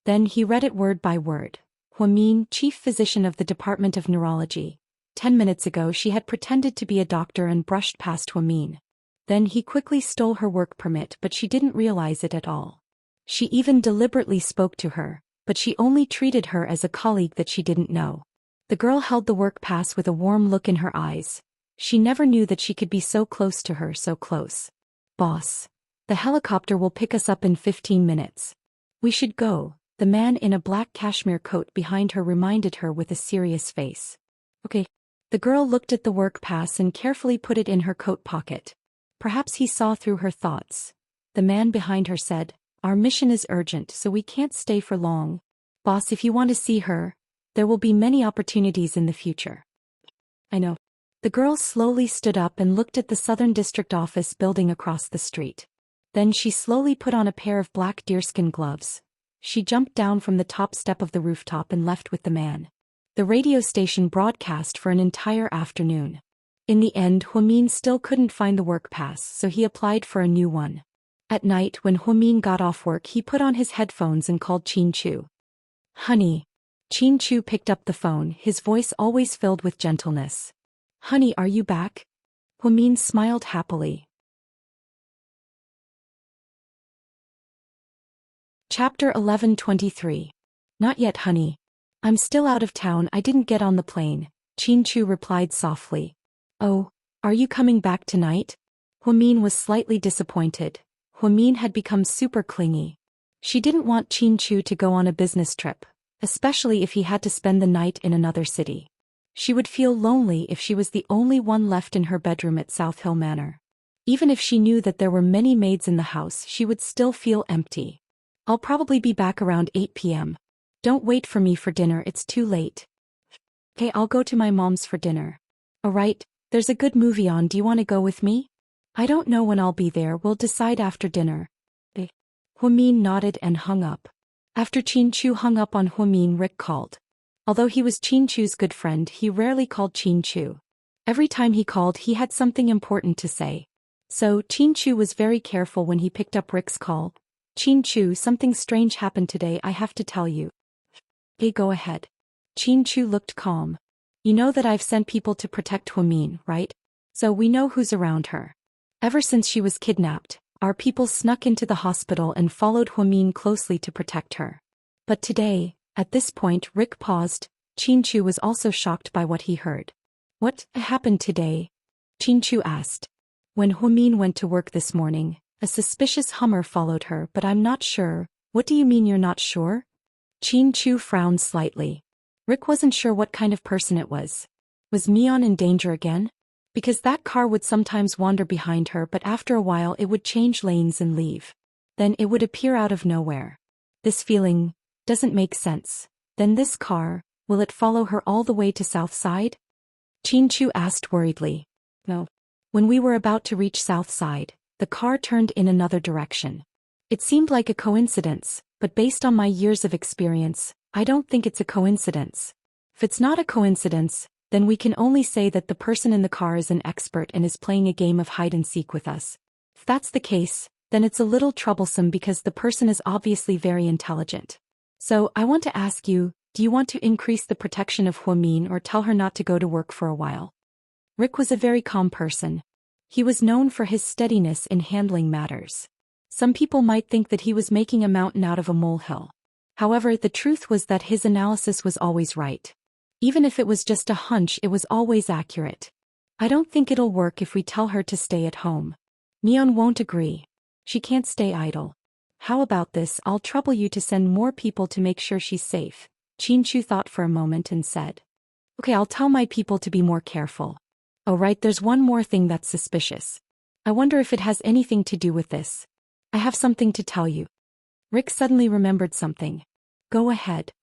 Then he read it word by word. Huamin, chief physician of the Department of Neurology. 10 minutes ago she had pretended to be a doctor and brushed past Huamin. Then he quickly stole her work permit, but she didn't realize it at all. She even deliberately spoke to her, but she only treated her as a colleague that she didn't know. The girl held the work pass with a warm look in her eyes. She never knew that she could be so close to her, so close. Boss. The helicopter will pick us up in 15 minutes. We should go. The man in a black cashmere coat behind her reminded her with a serious face. Okay. The girl looked at the work pass and carefully put it in her coat pocket. Perhaps he saw through her thoughts. The man behind her said, "Our mission is urgent, so we can't stay for long. Boss, if you want to see her, there will be many opportunities in the future." I know. The girl slowly stood up and looked at the Southern District office building across the street. Then she slowly put on a pair of black deerskin gloves. She jumped down from the top step of the rooftop and left with the man. The radio station broadcast for an entire afternoon. In the end, Huamin still couldn't find the work pass, so he applied for a new one. At night, when Huamin got off work, he put on his headphones and called Qin Chu. "Honey." Qin Chu picked up the phone, his voice always filled with gentleness. "Honey, are you back?" Huamin smiled happily. Chapter 11:23. "Not yet, honey. I'm still out of town, I didn't get on the plane," Qin Chu replied softly. "Oh, are you coming back tonight?" Huamin was slightly disappointed. Huamin had become super clingy. She didn't want Qin Chu to go on a business trip, especially if he had to spend the night in another city. She would feel lonely if she was the only one left in her bedroom at South Hill Manor. Even if she knew that there were many maids in the house, she would still feel empty. "I'll probably be back around 8 p.m. Don't wait for me for dinner, it's too late." "Okay, I'll go to my mom's for dinner." "Alright, there's a good movie on, do you want to go with me?" "I don't know when I'll be there, we'll decide after dinner." Huamin nodded and hung up. After Qin Chu hung up on Huamin, Rick called. Although he was Qin Chu's good friend, he rarely called Qin Chu. Every time he called, he had something important to say. So, Qin Chu was very careful when he picked up Rick's call. "Qin Chu, something strange happened today, I have to tell you." "Hey, go ahead." Qin Chu looked calm. "You know that I've sent people to protect Huamin, right? So we know who's around her. Ever since she was kidnapped, our people snuck into the hospital and followed Huamin closely to protect her. But today," at this point Rick paused. Qin Chu was also shocked by what he heard. "What happened today?" Qin Chu asked. "When Huamin went to work this morning, a suspicious Hummer followed her, but I'm not sure." "What do you mean you're not sure?" Qin Chu frowned slightly. Rick wasn't sure what kind of person it was. Was Mion in danger again? Because that car would sometimes wander behind her, but after a while it would change lanes and leave. Then it would appear out of nowhere. This feeling doesn't make sense. Then this car, will it follow her all the way to South Side? Qin Chu asked worriedly. "No." When we were about to reach South Side, the car turned in another direction. It seemed like a coincidence, but based on my years of experience, I don't think it's a coincidence. If it's not a coincidence, then we can only say that the person in the car is an expert and is playing a game of hide-and-seek with us. If that's the case, then it's a little troublesome because the person is obviously very intelligent. So, I want to ask you, do you want to increase the protection of Huamin or tell her not to go to work for a while? Rick was a very calm person. He was known for his steadiness in handling matters. Some people might think that he was making a mountain out of a molehill. However, the truth was that his analysis was always right. Even if it was just a hunch, it was always accurate. "I don't think it'll work if we tell her to stay at home. Mion won't agree. She can't stay idle. How about this, I'll trouble you to send more people to make sure she's safe." Qin Chu thought for a moment and said. "Okay, I'll tell my people to be more careful. Oh right, there's one more thing that's suspicious. I wonder if it has anything to do with this. I have something to tell you." Rick suddenly remembered something. "Go ahead."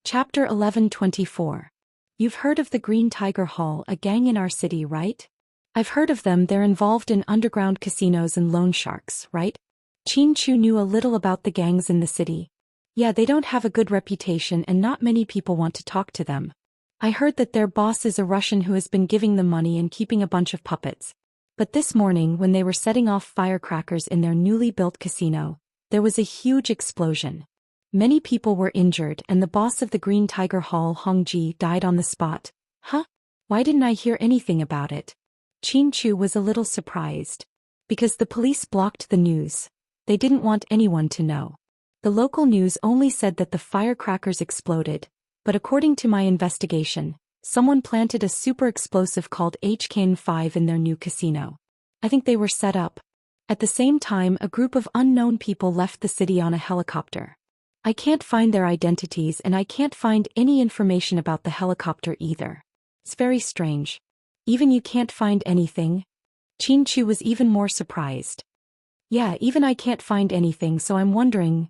Chapter 11:24. You've heard of the Green Tiger Hall, a gang in our city, right? I've heard of them, they're involved in underground casinos and loan sharks, right? Qin Chu knew a little about the gangs in the city. Yeah, they don't have a good reputation and not many people want to talk to them. I heard that their boss is a Russian who has been giving them money and keeping a bunch of puppets. But this morning, when they were setting off firecrackers in their newly built casino, there was a huge explosion. Many people were injured and the boss of the Green Tiger Hall, Hong Ji, died on the spot. Huh? Why didn't I hear anything about it? Qin Chu was a little surprised. Because the police blocked the news. They didn't want anyone to know. The local news only said that the firecrackers exploded, but according to my investigation, someone planted a super explosive called HKN-5 in their new casino. I think they were set up. At the same time, a group of unknown people left the city on a helicopter. I can't find their identities and I can't find any information about the helicopter either. It's very strange. Even you can't find anything? Chin-Chu was even more surprised. Yeah, even I can't find anything, so I'm wondering,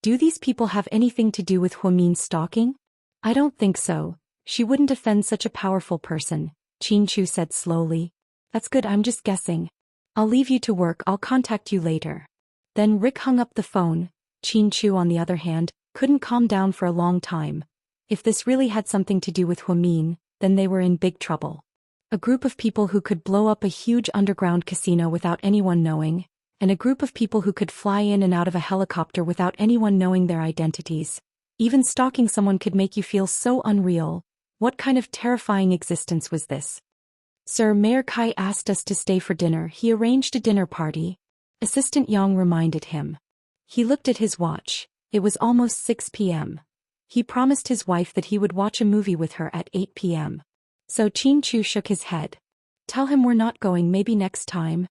do these people have anything to do with Huamin's stalking? I don't think so. She wouldn't offend such a powerful person, Chin-Chu said slowly. That's good, I'm just guessing. I'll leave you to work, I'll contact you later. Then Rick hung up the phone. Chin-Chu, on the other hand, couldn't calm down for a long time. If this really had something to do with Huamin, then they were in big trouble. A group of people who could blow up a huge underground casino without anyone knowing, and a group of people who could fly in and out of a helicopter without anyone knowing their identities. Even stalking someone could make you feel so unreal. What kind of terrifying existence was this? Sir, Mayor Kai asked us to stay for dinner. He arranged a dinner party. Assistant Yang reminded him. He looked at his watch. It was almost 6 p.m. He promised his wife that he would watch a movie with her at 8 p.m. So Chin-Chu shook his head. Tell him we're not going, maybe next time.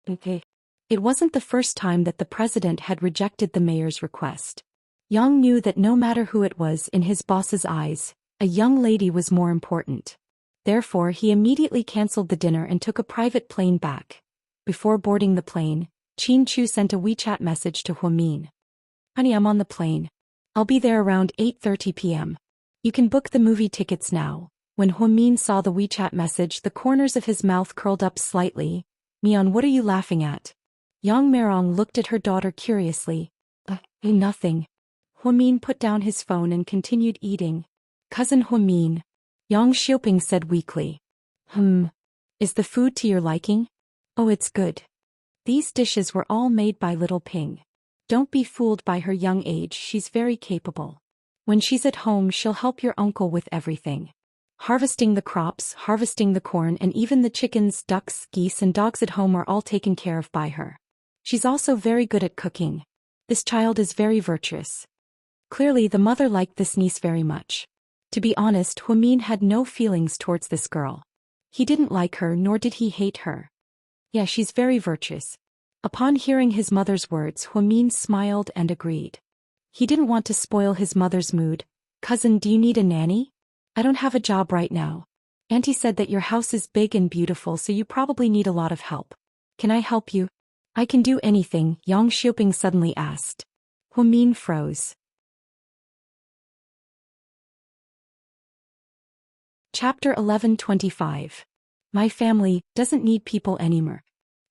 Okay. It wasn't the first time that the president had rejected the mayor's request. Yang knew that no matter who it was in his boss's eyes, a young lady was more important. Therefore, he immediately canceled the dinner and took a private plane back. Before boarding the plane, Chin-Chu sent a WeChat message to Huamin. Honey, I'm on the plane. I'll be there around 8:30 p.m. You can book the movie tickets now. When Huamin saw the WeChat message, the corners of his mouth curled up slightly. Mian, what are you laughing at? Yang Merong looked at her daughter curiously. Nothing. Huamin put down his phone and continued eating. Cousin Huamin. Yang Xiaoping said weakly. Is the food to your liking? Oh, it's good. These dishes were all made by little Ping. Don't be fooled by her young age, she's very capable. When she's at home, she'll help your uncle with everything. Harvesting the crops, harvesting the corn, and even the chickens, ducks, geese, and dogs at home are all taken care of by her. She's also very good at cooking. This child is very virtuous. Clearly, the mother liked this niece very much. To be honest, Huamin had no feelings towards this girl. He didn't like her, nor did he hate her. Yeah, she's very virtuous. Upon hearing his mother's words, Huamin smiled and agreed. He didn't want to spoil his mother's mood. Cousin, do you need a nanny? I don't have a job right now. Auntie said that your house is big and beautiful, so you probably need a lot of help. Can I help you? I can do anything, Yang Xiaoping suddenly asked. Huamin froze. Chapter 11:25. My family doesn't need people anymore.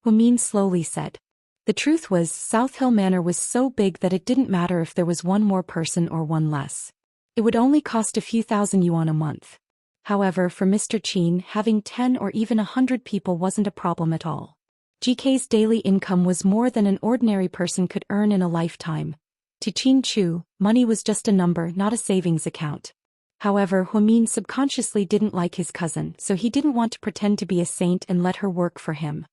Huamin slowly said. The truth was, South Hill Manor was so big that it didn't matter if there was one more person or one less. It would only cost a few thousand yuan a month. However, for Mr. Qin, having 10 or even 100 people wasn't a problem at all. GK's daily income was more than an ordinary person could earn in a lifetime. To Chin-Chu, money was just a number, not a savings account. However, Huamin subconsciously didn't like his cousin, so he didn't want to pretend to be a saint and let her work for him.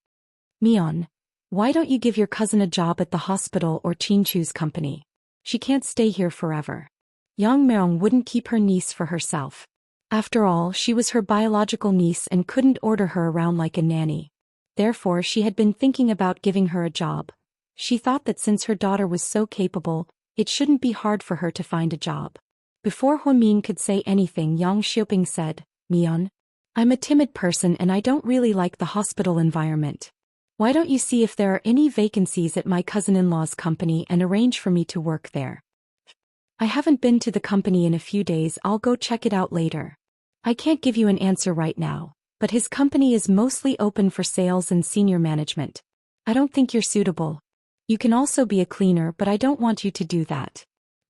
Mian, why don't you give your cousin a job at the hospital or Chin-Chu's company? She can't stay here forever. Yang Merong wouldn't keep her niece for herself. After all, she was her biological niece and couldn't order her around like a nanny. Therefore, she had been thinking about giving her a job. She thought that since her daughter was so capable, it shouldn't be hard for her to find a job. Before Huamin could say anything, Yang Xiaoping said, Mian, I'm a timid person and I don't really like the hospital environment. Why don't you see if there are any vacancies at my cousin-in-law's company and arrange for me to work there? I haven't been to the company in a few days, I'll go check it out later. I can't give you an answer right now, but his company is mostly open for sales and senior management. I don't think you're suitable. You can also be a cleaner, but I don't want you to do that.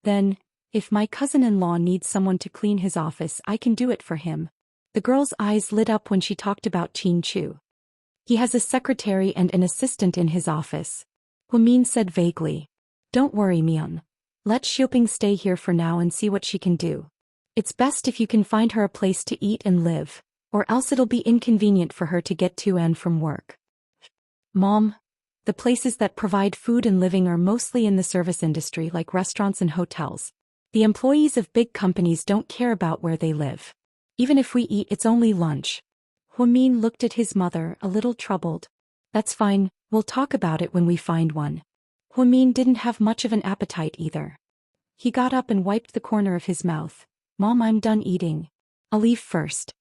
Then, if my cousin-in-law needs someone to clean his office, I can do it for him. The girl's eyes lit up when she talked about Chin-Chu. He has a secretary and an assistant in his office. Huamin said vaguely. Don't worry, Mian. Let Xiaoping stay here for now and see what she can do. It's best if you can find her a place to eat and live, or else it'll be inconvenient for her to get to and from work. Mom, the places that provide food and living are mostly in the service industry like restaurants and hotels. The employees of big companies don't care about where they live. Even if we eat, it's only lunch. Huamin looked at his mother, a little troubled. That's fine, We'll talk about it when we find one. Huamin didn't have much of an appetite either. He got up and wiped the corner of his mouth. Mom, I'm done eating. I'll leave first.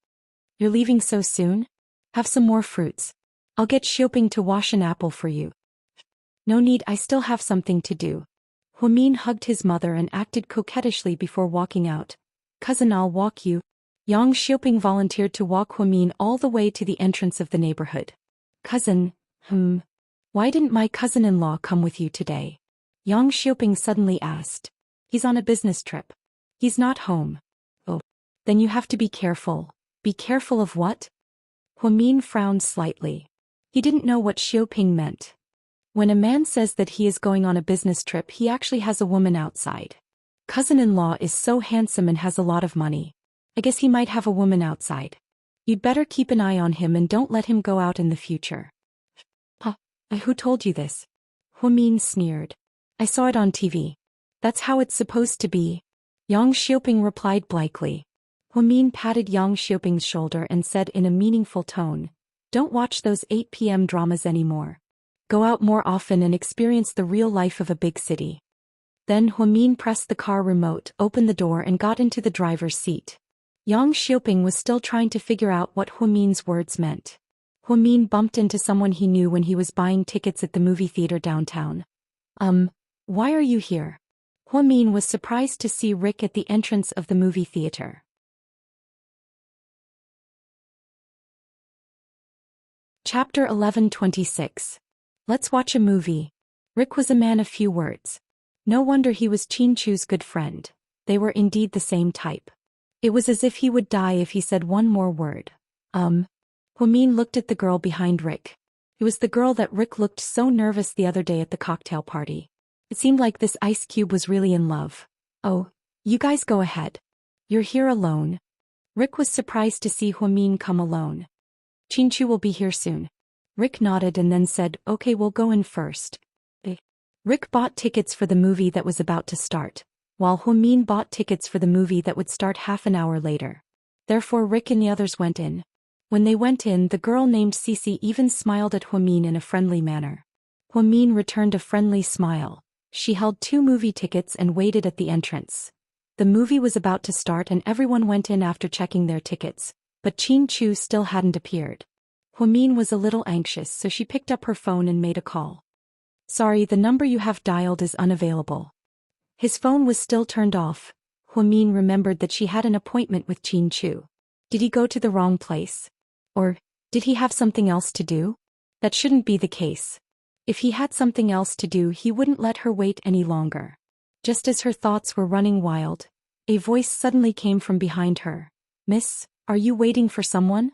You're leaving so soon? Have some more fruits. I'll get Xiaoping to wash an apple for you. No need, I still have something to do. Huamin hugged his mother and acted coquettishly before walking out. Cousin, I'll walk you. Yang Xiaoping volunteered to walk Huamin all the way to the entrance of the neighborhood. Cousin, why didn't my cousin-in-law come with you today? Yang Xiaoping suddenly asked. He's on a business trip. He's not home. Oh, then you have to be careful. Be careful of what? Huamin frowned slightly. He didn't know what Xiaoping meant. When a man says that he is going on a business trip, he actually has a woman outside. Cousin-in-law is so handsome and has a lot of money. I guess he might have a woman outside. You'd better keep an eye on him and don't let him go out in the future. Who told you this? Huamin sneered. I saw it on TV. That's how it's supposed to be. Yang Xiaoping replied blithely. Huamin patted Yang Xiaoping's shoulder and said in a meaningful tone, don't watch those 8 p.m. dramas anymore. Go out more often and experience the real life of a big city. Then Huamin pressed the car remote, opened the door and got into the driver's seat. Yang Xiaoping was still trying to figure out what Huamin's words meant. Huamin bumped into someone he knew when he was buying tickets at the movie theater downtown. Why are you here? Huamin was surprised to see Rick at the entrance of the movie theater. Chapter 11:26. Let's watch a movie. Rick was a man of few words. No wonder he was Qin Chu's good friend. They were indeed the same type. It was as if he would die if he said one more word. Huamin looked at the girl behind Rick. It was the girl that Rick looked so nervous the other day at the cocktail party. It seemed like this ice cube was really in love. Oh, you guys go ahead. You're here alone. Rick was surprised to see Huamin come alone. Qin Chu will be here soon. Rick nodded and then said, okay, we'll go in first. Rick bought tickets for the movie that was about to start, while Huamin bought tickets for the movie that would start half an hour later. Therefore Rick and the others went in. When they went in, the girl named Cici even smiled at Huamin in a friendly manner. Huamin returned a friendly smile. She held 2 movie tickets and waited at the entrance. The movie was about to start and everyone went in after checking their tickets, but Qin Chu still hadn't appeared. Huamin was a little anxious, so she picked up her phone and made a call. Sorry, the number you have dialed is unavailable. His phone was still turned off. Huamin remembered that she had an appointment with Qin Chu. Did he go to the wrong place? Or did he have something else to do? That shouldn't be the case. If he had something else to do, he wouldn't let her wait any longer. Just as her thoughts were running wild, a voice suddenly came from behind her. Miss, are you waiting for someone?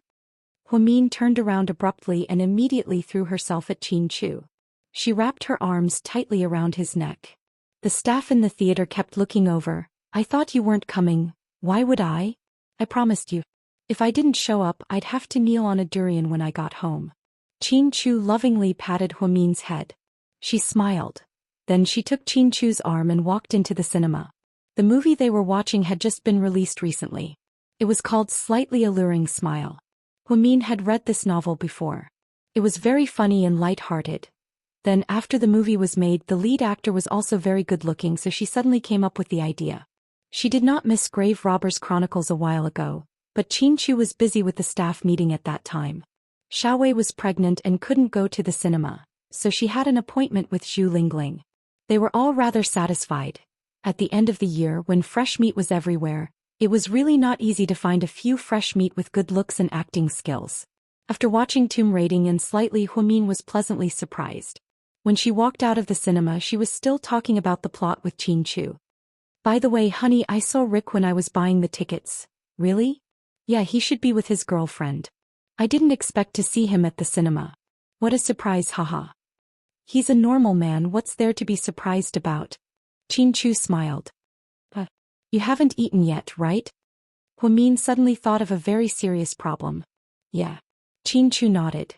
Huamin turned around abruptly and immediately threw herself at Qin Chu. She wrapped her arms tightly around his neck. The staff in the theater kept looking over. I thought you weren't coming. Why would I? I promised you. If I didn't show up, I'd have to kneel on a durian when I got home. Qin Chu lovingly patted Huamin's head. She smiled. Then she took Qin Chu's arm and walked into the cinema. The movie they were watching had just been released recently. It was called Slightly Alluring Smile. Huamin had read this novel before. It was very funny and light-hearted. Then after the movie was made, the lead actor was also very good-looking, so she suddenly came up with the idea. She did not miss Grave Robbers Chronicles a while ago, but Qin Chu was busy with the staff meeting at that time. Xiaowei was pregnant and couldn't go to the cinema, so she had an appointment with Zhu Lingling. They were all rather satisfied. At the end of the year, when fresh meat was everywhere, it was really not easy to find a few fresh meat with good looks and acting skills. After watching Tomb Raiding and Slightly, Huamin was pleasantly surprised. When she walked out of the cinema, she was still talking about the plot with Qin Chu. By the way, honey, I saw Rick when I was buying the tickets. Really? Yeah, he should be with his girlfriend. I didn't expect to see him at the cinema. What a surprise, haha. He's a normal man, what's there to be surprised about? Qin Chu smiled. You haven't eaten yet, right? Huamin suddenly thought of a very serious problem. Yeah. Qin Chu nodded.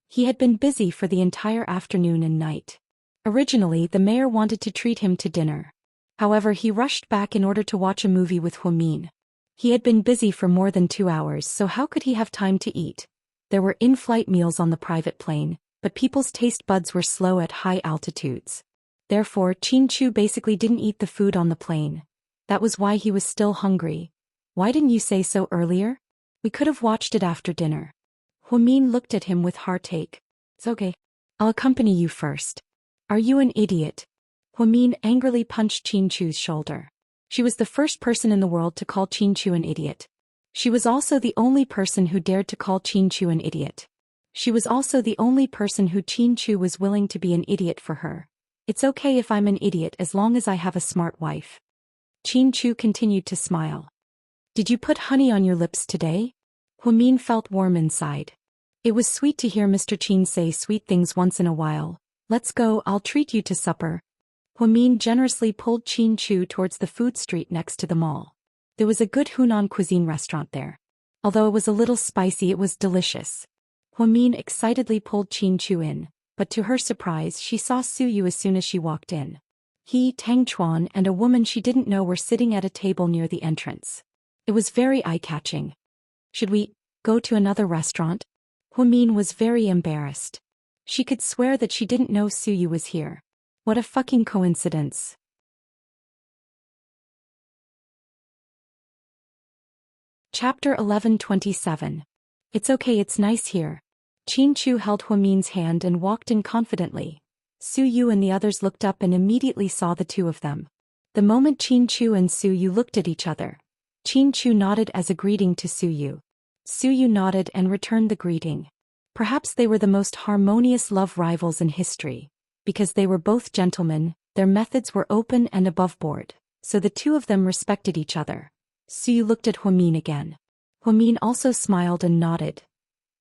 He had been busy for the entire afternoon and night. Originally, the mayor wanted to treat him to dinner. However, he rushed back in order to watch a movie with Huamin. He had been busy for more than 2 hours, so how could he have time to eat? There were in-flight meals on the private plane, but people's taste buds were slow at high altitudes. Therefore, Chin-Chu basically didn't eat the food on the plane. That was why he was still hungry. Why didn't you say so earlier? We could have watched it after dinner. Huamin looked at him with heartache. It's okay. I'll accompany you first. Are you an idiot? Huamin angrily punched Chin-Chu's shoulder. She was the first person in the world to call Chin-Chu an idiot. She was also the only person who dared to call Chin-Chu an idiot. She was also the only person who Chin-Chu was willing to be an idiot for her. It's okay if I'm an idiot as long as I have a smart wife. Chin-Chu continued to smile. Did you put honey on your lips today? Huamin felt warm inside. It was sweet to hear Mr. Chin say sweet things once in a while. Let's go, I'll treat you to supper. Huamin generously pulled Chin-Chu towards the food street next to the mall. There was a good Hunan cuisine restaurant there. Although it was a little spicy, it was delicious. Huamin excitedly pulled Chin-Chu in, but to her surprise she saw Suyu as soon as she walked in. He, Tang Chuan, and a woman she didn't know were sitting at a table near the entrance. It was very eye-catching. Should we go to another restaurant? Huamin was very embarrassed. She could swear that she didn't know Suyu was here. What a fucking coincidence. Chapter 1127. It's okay, it's nice here. Chin-Chu held Huamin's hand and walked in confidently. Suyu and the others looked up and immediately saw the two of them. The moment Chin-Chu and Suyu looked at each other, Chin-Chu nodded as a greeting to Suyu. Suyu nodded and returned the greeting. Perhaps they were the most harmonious love rivals in history. Because they were both gentlemen, their methods were open and above board, so the two of them respected each other. Suyu looked at Huamin again. Huamin also smiled and nodded.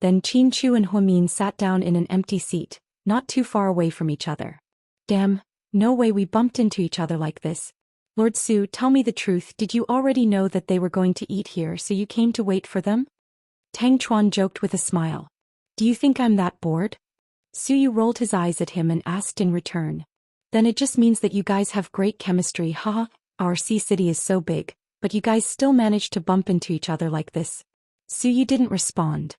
Then Chin-Chu and Huamin sat down in an empty seat, not too far away from each other. Damn, no way we bumped into each other like this. Lord Su, tell me the truth, did you already know that they were going to eat here so you came to wait for them? Tang Chuan joked with a smile. Do you think I'm that bored? Suyu rolled his eyes at him and asked in return. Then it just means that you guys have great chemistry, haha. Our sea city is so big, but you guys still managed to bump into each other like this. Suyu didn't respond.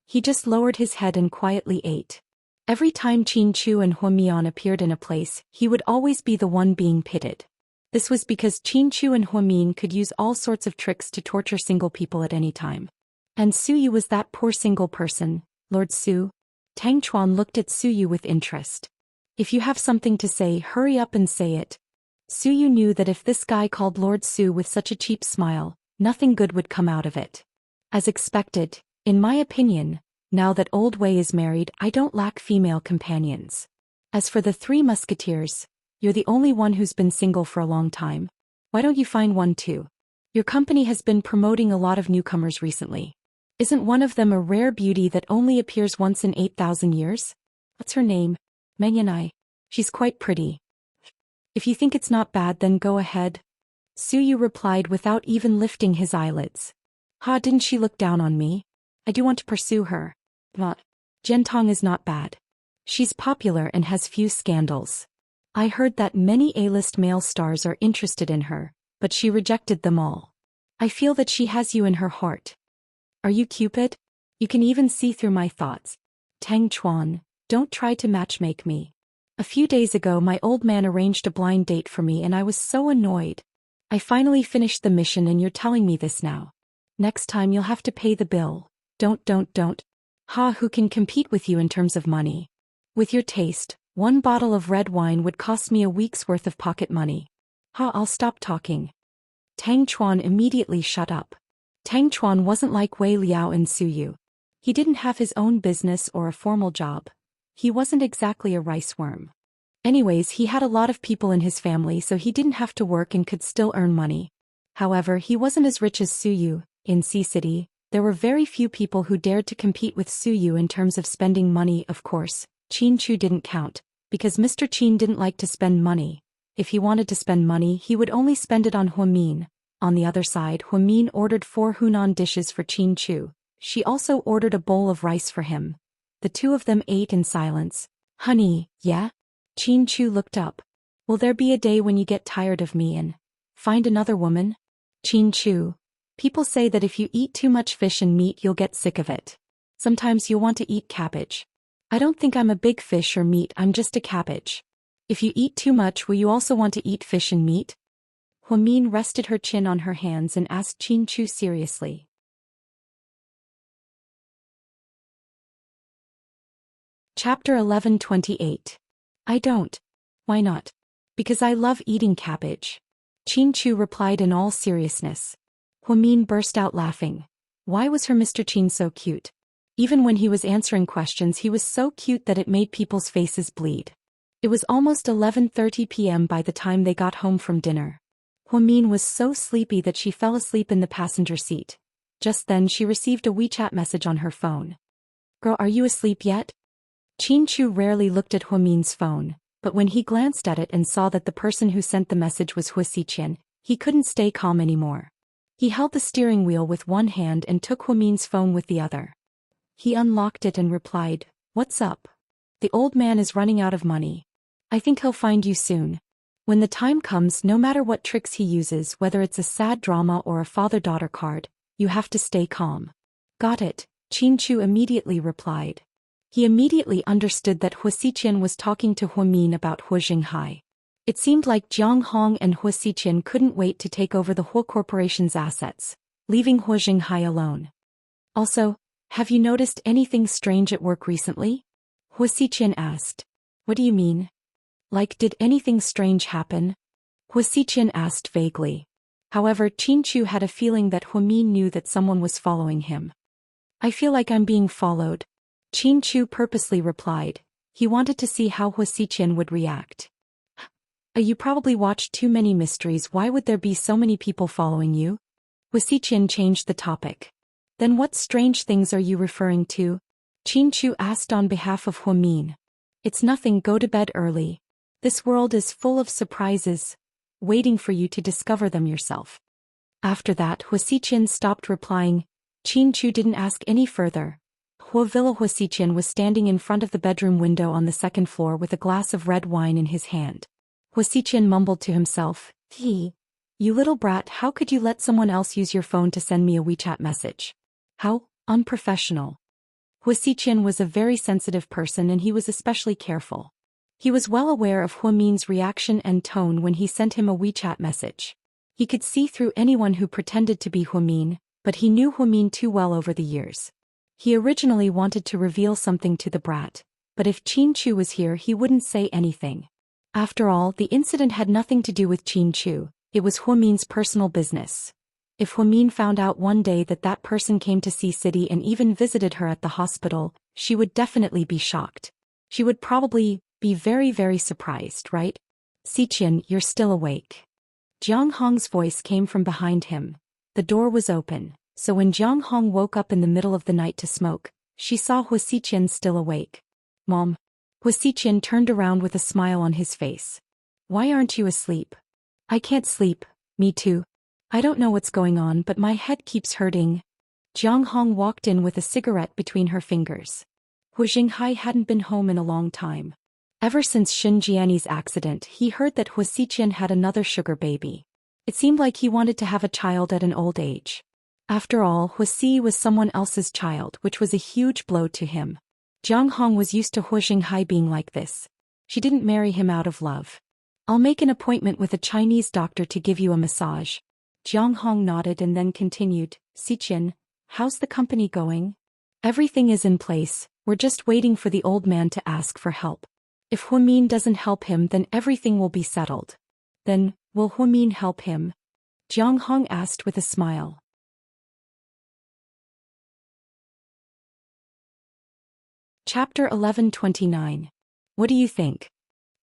He just lowered his head and quietly ate. Every time Chin-Chu and Huamian appeared in a place, he would always be the one being pitted. This was because Chin-Chu and Huamin could use all sorts of tricks to torture single people at any time. And Suyu was that poor single person. Lord Su? Tang Chuan looked at Suyu with interest. If you have something to say, hurry up and say it. Suyu knew that if this guy called Lord Su with such a cheap smile, nothing good would come out of it. As expected, in my opinion, now that Old Wei is married, I don't lack female companions. As for the three musketeers, you're the only one who's been single for a long time. Why don't you find one too? Your company has been promoting a lot of newcomers recently. Isn't one of them a rare beauty that only appears once in 8,000 years? What's her name? Meng Yanai. She's quite pretty. If you think it's not bad, then go ahead. Suyu replied without even lifting his eyelids. Ha, didn't she look down on me? I do want to pursue her. But Gentong is not bad. She's popular and has few scandals. I heard that many A-list male stars are interested in her, but she rejected them all. I feel that she has you in her heart. Are you Cupid? You can even see through my thoughts. Tang Chuan, don't try to matchmake me. A few days ago my old man arranged a blind date for me and I was so annoyed. I finally finished the mission and you're telling me this now. Next time you'll have to pay the bill. Don't. Ha, who can compete with you in terms of money? With your taste, one bottle of red wine would cost me a week's worth of pocket money. Ha, I'll stop talking. Tang Chuan immediately shut up. Tang Chuan wasn't like Wei Liao and Suyu. He didn't have his own business or a formal job. He wasn't exactly a rice worm. Anyways, he had a lot of people in his family so he didn't have to work and could still earn money. However, he wasn't as rich as Suyu. In Sea City, there were very few people who dared to compete with Suyu in terms of spending money. Of course, Chin-Chu didn't count, because Mr. Chin didn't like to spend money. If he wanted to spend money, he would only spend it on Huamin. On the other side, Huamin ordered 4 Hunan dishes for Chin-Chu. She also ordered a bowl of rice for him. The two of them ate in silence. Honey, yeah? Chin-Chu looked up. Will there be a day when you get tired of me and find another woman? Chin-Chu, people say that if you eat too much fish and meat you'll get sick of it. Sometimes you'll want to eat cabbage. I don't think I'm a big fish or meat, I'm just a cabbage. If you eat too much, will you also want to eat fish and meat? Huamin rested her chin on her hands and asked Qin Chu seriously. Chapter 11:28. I don't. Why not? Because I love eating cabbage. Qin Chu replied in all seriousness. Huamin burst out laughing. Why was her Mr. Qin so cute? Even when he was answering questions, he was so cute that it made people's faces bleed. It was almost 11:30 p.m. by the time they got home from dinner. Huamin was so sleepy that she fell asleep in the passenger seat. Just then she received a WeChat message on her phone. Girl, are you asleep yet? Qin Chu rarely looked at Huamin's phone, but when he glanced at it and saw that the person who sent the message was Huasiqian, he couldn't stay calm anymore. He held the steering wheel with one hand and took Huamin's phone with the other. He unlocked it and replied, "What's up? The old man is running out of money. I think he'll find you soon. When the time comes, no matter what tricks he uses, whether it's a sad drama or a father-daughter card, you have to stay calm." Got it, Qin Chu immediately replied. He immediately understood that Huasiqian was talking to Huamin about Hua Jinghai. It seemed like Jiang Hong and Huasiqian couldn't wait to take over the Hua Corporation's assets, leaving Hua Jinghai alone. Also, have you noticed anything strange at work recently? Huasiqian asked. What do you mean? Like, did anything strange happen? Huasiqian asked vaguely. However, Qin Chu had a feeling that Huamin knew that someone was following him. I feel like I'm being followed. Qin Chu purposely replied. He wanted to see how Huasiqian would react. You probably watched too many mysteries, why would there be so many people following you? Huasiqian changed the topic. Then what strange things are you referring to? Qin Chu asked on behalf of Huamin. It's nothing, go to bed early. This world is full of surprises, waiting for you to discover them yourself. After that, Huasiqian stopped replying. Qin Chu didn't ask any further. Huasiqian was standing in front of the bedroom window on the second floor with a glass of red wine in his hand. Huasiqian mumbled to himself, You little brat, how could you let someone else use your phone to send me a WeChat message? How unprofessional. Huasiqian was a very sensitive person and he was especially careful. He was well aware of Huamin's reaction and tone when he sent him a WeChat message. He could see through anyone who pretended to be Huamin, but he knew Huamin too well over the years. He originally wanted to reveal something to the brat, but if Qin Chu was here he wouldn't say anything. After all, the incident had nothing to do with Qin Chu, it was Huamin's personal business. If Huamin found out one day that that person came to Sea City and even visited her at the hospital, she would definitely be shocked. She would probably be very, very surprised, right? Xiqian, you're still awake. Jiang Hong's voice came from behind him. The door was open, so when Jiang Hong woke up in the middle of the night to smoke, she saw Huasiqian still awake. Mom. Huasiqian turned around with a smile on his face. Why aren't you asleep? I can't sleep, me too. I don't know what's going on but my head keeps hurting. Jiang Hong walked in with a cigarette between her fingers. Hua Jinghai hadn't been home in a long time. Ever since Shen Jiani's accident, he heard that Huasiqian had another sugar baby. It seemed like he wanted to have a child at an old age. After all, Huasi was someone else's child, which was a huge blow to him. Jiang Hong was used to Hua Jinghai being like this. She didn't marry him out of love. I'll make an appointment with a Chinese doctor to give you a massage. Jiang Hong nodded and then continued, Xiqian, how's the company going? Everything is in place, we're just waiting for the old man to ask for help. If Huamin doesn't help him then everything will be settled. Then, will Huamin help him? Jiang Hong asked with a smile. Chapter 11:29. What do you think?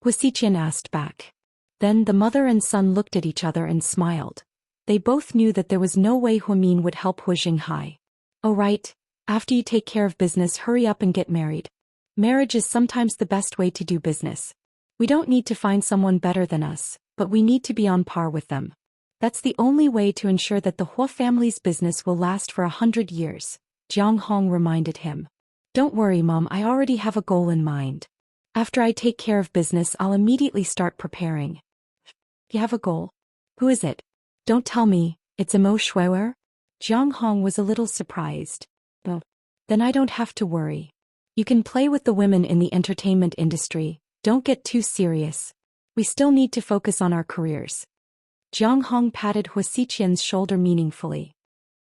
Huasiqian asked back. Then the mother and son looked at each other and smiled. They both knew that there was no way Huamin would help Hua Jinghai. Oh right, after you take care of business hurry up and get married. Marriage is sometimes the best way to do business. We don't need to find someone better than us, but we need to be on par with them. That's the only way to ensure that the Hua family's business will last for 100 years, Jiang Hong reminded him. Don't worry Mom, I already have a goal in mind. After I take care of business I'll immediately start preparing. You have a goal? Who is it? Don't tell me, it's Imo Shuewer? Jiang Hong was a little surprised. Oh, then I don't have to worry. You can play with the women in the entertainment industry, don't get too serious. We still need to focus on our careers. Jiang Hong patted Hua Xiqian's shoulder meaningfully.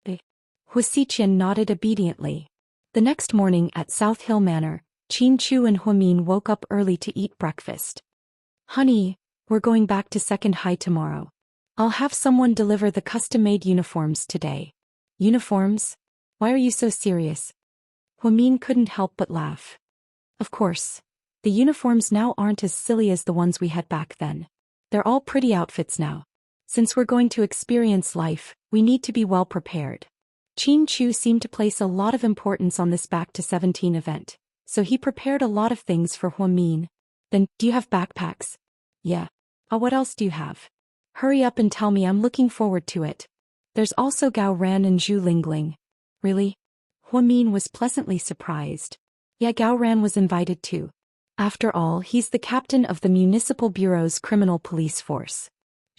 Hua Xiqian nodded obediently. The next morning at South Hill Manor, Qin Chu and Huamin woke up early to eat breakfast. Honey, we're going back to second high tomorrow. I'll have someone deliver the custom-made uniforms today. Uniforms? Why are you so serious? Huamin couldn't help but laugh. Of course. The uniforms now aren't as silly as the ones we had back then. They're all pretty outfits now. Since we're going to experience life, we need to be well prepared. Qin Chu seemed to place a lot of importance on this Back to 17 event, so he prepared a lot of things for Huamin. Then, do you have backpacks? Yeah. What else do you have? Hurry up and tell me, I'm looking forward to it. There's also Gao Ran and Zhu Lingling. Really? Huamin was pleasantly surprised. Yeah, Gao Ran was invited too. After all, he's the captain of the Municipal Bureau's criminal police force.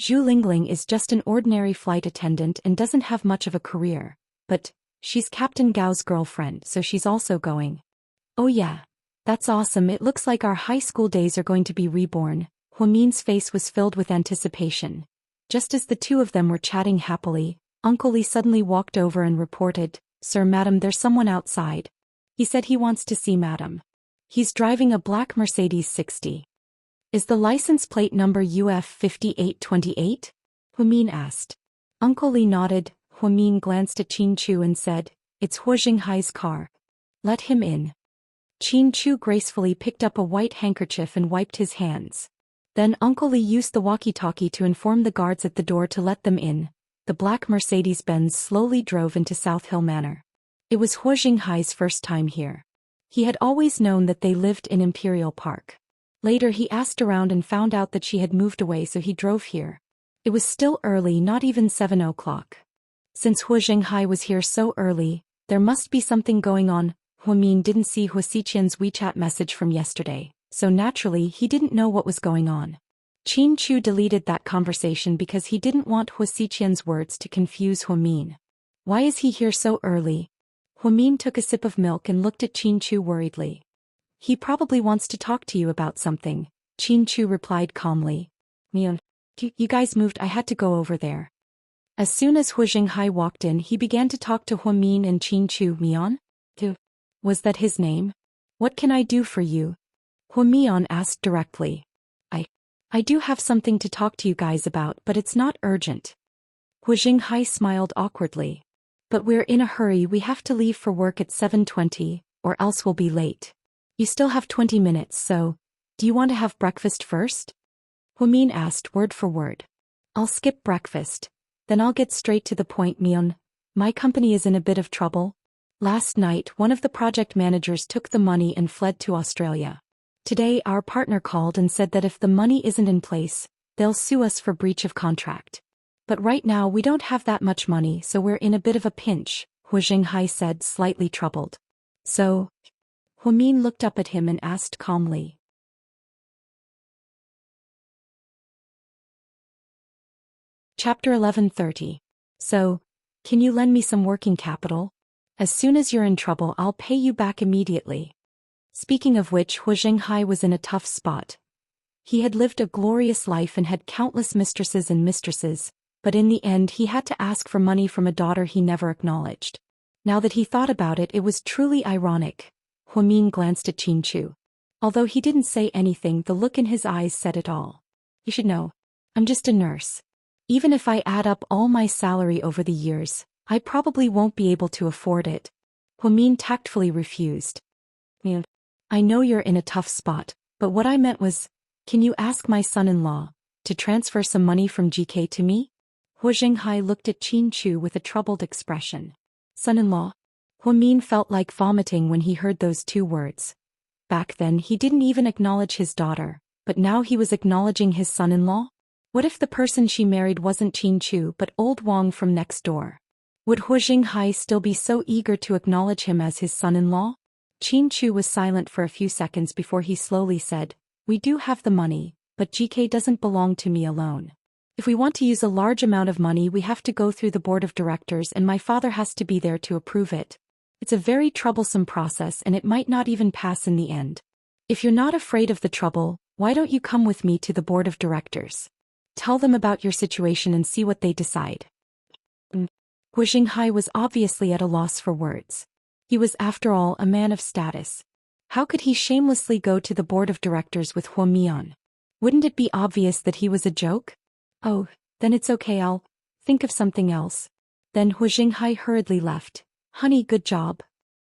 Zhu Lingling is just an ordinary flight attendant and doesn't have much of a career, but she's Captain Gao's girlfriend, so she's also going. Oh yeah. That's awesome, it looks like our high school days are going to be reborn. Huamin's face was filled with anticipation. Just as the two of them were chatting happily, Uncle Li suddenly walked over and reported, Sir, Madam, there's someone outside. He said he wants to see Madam. He's driving a black Mercedes 60. Is the license plate number UF 5828? Huamin asked. Uncle Li nodded. Huamin glanced at Qin Chu and said, It's Hua Xinghai's car. Let him in. Qin Chu gracefully picked up a white handkerchief and wiped his hands. Then Uncle Li used the walkie-talkie to inform the guards at the door to let them in. The black Mercedes-Benz slowly drove into South Hill Manor. It was Hua Xinghai's first time here. He had always known that they lived in Imperial Park. Later he asked around and found out that she had moved away, so he drove here. It was still early, not even 7 o'clock. Since Hua Xinghai was here so early, there must be something going on. Huamin didn't see Hua Xiqian's WeChat message from yesterday, so naturally he didn't know what was going on. Qin Chu deleted that conversation because he didn't want Hua Xiqian's words to confuse Huamin. Why is he here so early? Huamin took a sip of milk and looked at Qin Chu worriedly. He probably wants to talk to you about something, Qin Chu replied calmly. Mion, you guys moved, I had to go over there. As soon as Hua Xinghai walked in, he began to talk to Huamin and Qin Chu. Mion? Was that his name? What can I do for you? Huamian asked directly. I do have something to talk to you guys about, but it's not urgent. Hua Xinghai smiled awkwardly. But we're in a hurry, we have to leave for work at 7:20, or else we'll be late. You still have 20 minutes, so, do you want to have breakfast first? Huamin asked word for word. I'll skip breakfast. Then I'll get straight to the point, Mion. My company is in a bit of trouble. Last night, one of the project managers took the money and fled to Australia. Today, our partner called and said that if the money isn't in place, they'll sue us for breach of contract. But right now we don't have that much money, so we're in a bit of a pinch, Hua Xinghai said, slightly troubled. So? Huamin looked up at him and asked calmly. Chapter 11:30. So, can you lend me some working capital? As soon as you're in trouble, I'll pay you back immediately. Speaking of which, Hua Xinghai was in a tough spot. He had lived a glorious life and had countless mistresses, but in the end he had to ask for money from a daughter he never acknowledged. Now that he thought about it, it was truly ironic. Huamin glanced at Qin Chu. Although he didn't say anything, the look in his eyes said it all. You should know. I'm just a nurse. Even if I add up all my salary over the years, I probably won't be able to afford it. Huamin tactfully refused. I know you're in a tough spot, but what I meant was, can you ask my son-in-law to transfer some money from GK to me? Hua Xinghai looked at Qin Chu with a troubled expression. Son-in-law? Huamin felt like vomiting when he heard those two words. Back then he didn't even acknowledge his daughter, but now he was acknowledging his son-in-law? What if the person she married wasn't Qin Chu but old Wang from next door? Would Hua Xinghai still be so eager to acknowledge him as his son-in-law? Qin Chu was silent for a few seconds before he slowly said, We do have the money, but GK doesn't belong to me alone. If we want to use a large amount of money, we have to go through the board of directors and my father has to be there to approve it. It's a very troublesome process and it might not even pass in the end. If you're not afraid of the trouble, why don't you come with me to the board of directors? Tell them about your situation and see what they decide. Hu Jinghai was obviously at a loss for words. He was, after all, a man of status. How could he shamelessly go to the board of directors with Hu Mian? Wouldn't it be obvious that he was a joke? Oh, then it's okay, I'll think of something else. Then Hu Jinghai hurriedly left. Honey, good job.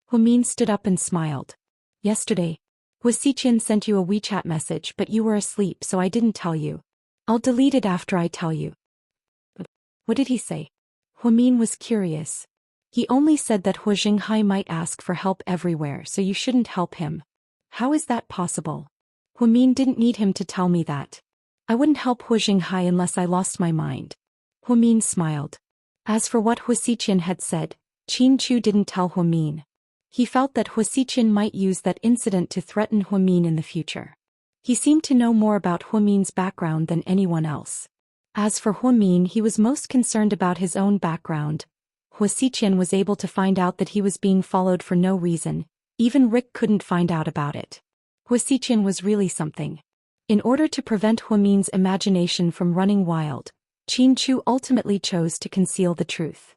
Hu Min stood up and smiled. Yesterday, Hu Xiqian sent you a WeChat message but you were asleep so I didn't tell you. I'll delete it after I tell you. What did he say? Hu Min was curious. He only said that Hu Jinghai might ask for help everywhere so you shouldn't help him. How is that possible? Hu Min didn't need him to tell me that. I wouldn't help Hu Jinghai unless I lost my mind. Hu Min smiled. As for what Hu Xiqian had said, Qin Chu didn't tell Hu Min. He felt that Hu Xiqian might use that incident to threaten Hu Min in the future. He seemed to know more about Hu Min's background than anyone else. As for Hu Min, he was most concerned about his own background. Hu Xiqian was able to find out that he was being followed for no reason. Even Rick couldn't find out about it. Hu Xiqian was really something. In order to prevent Hu Min's imagination from running wild, Qin Chu ultimately chose to conceal the truth.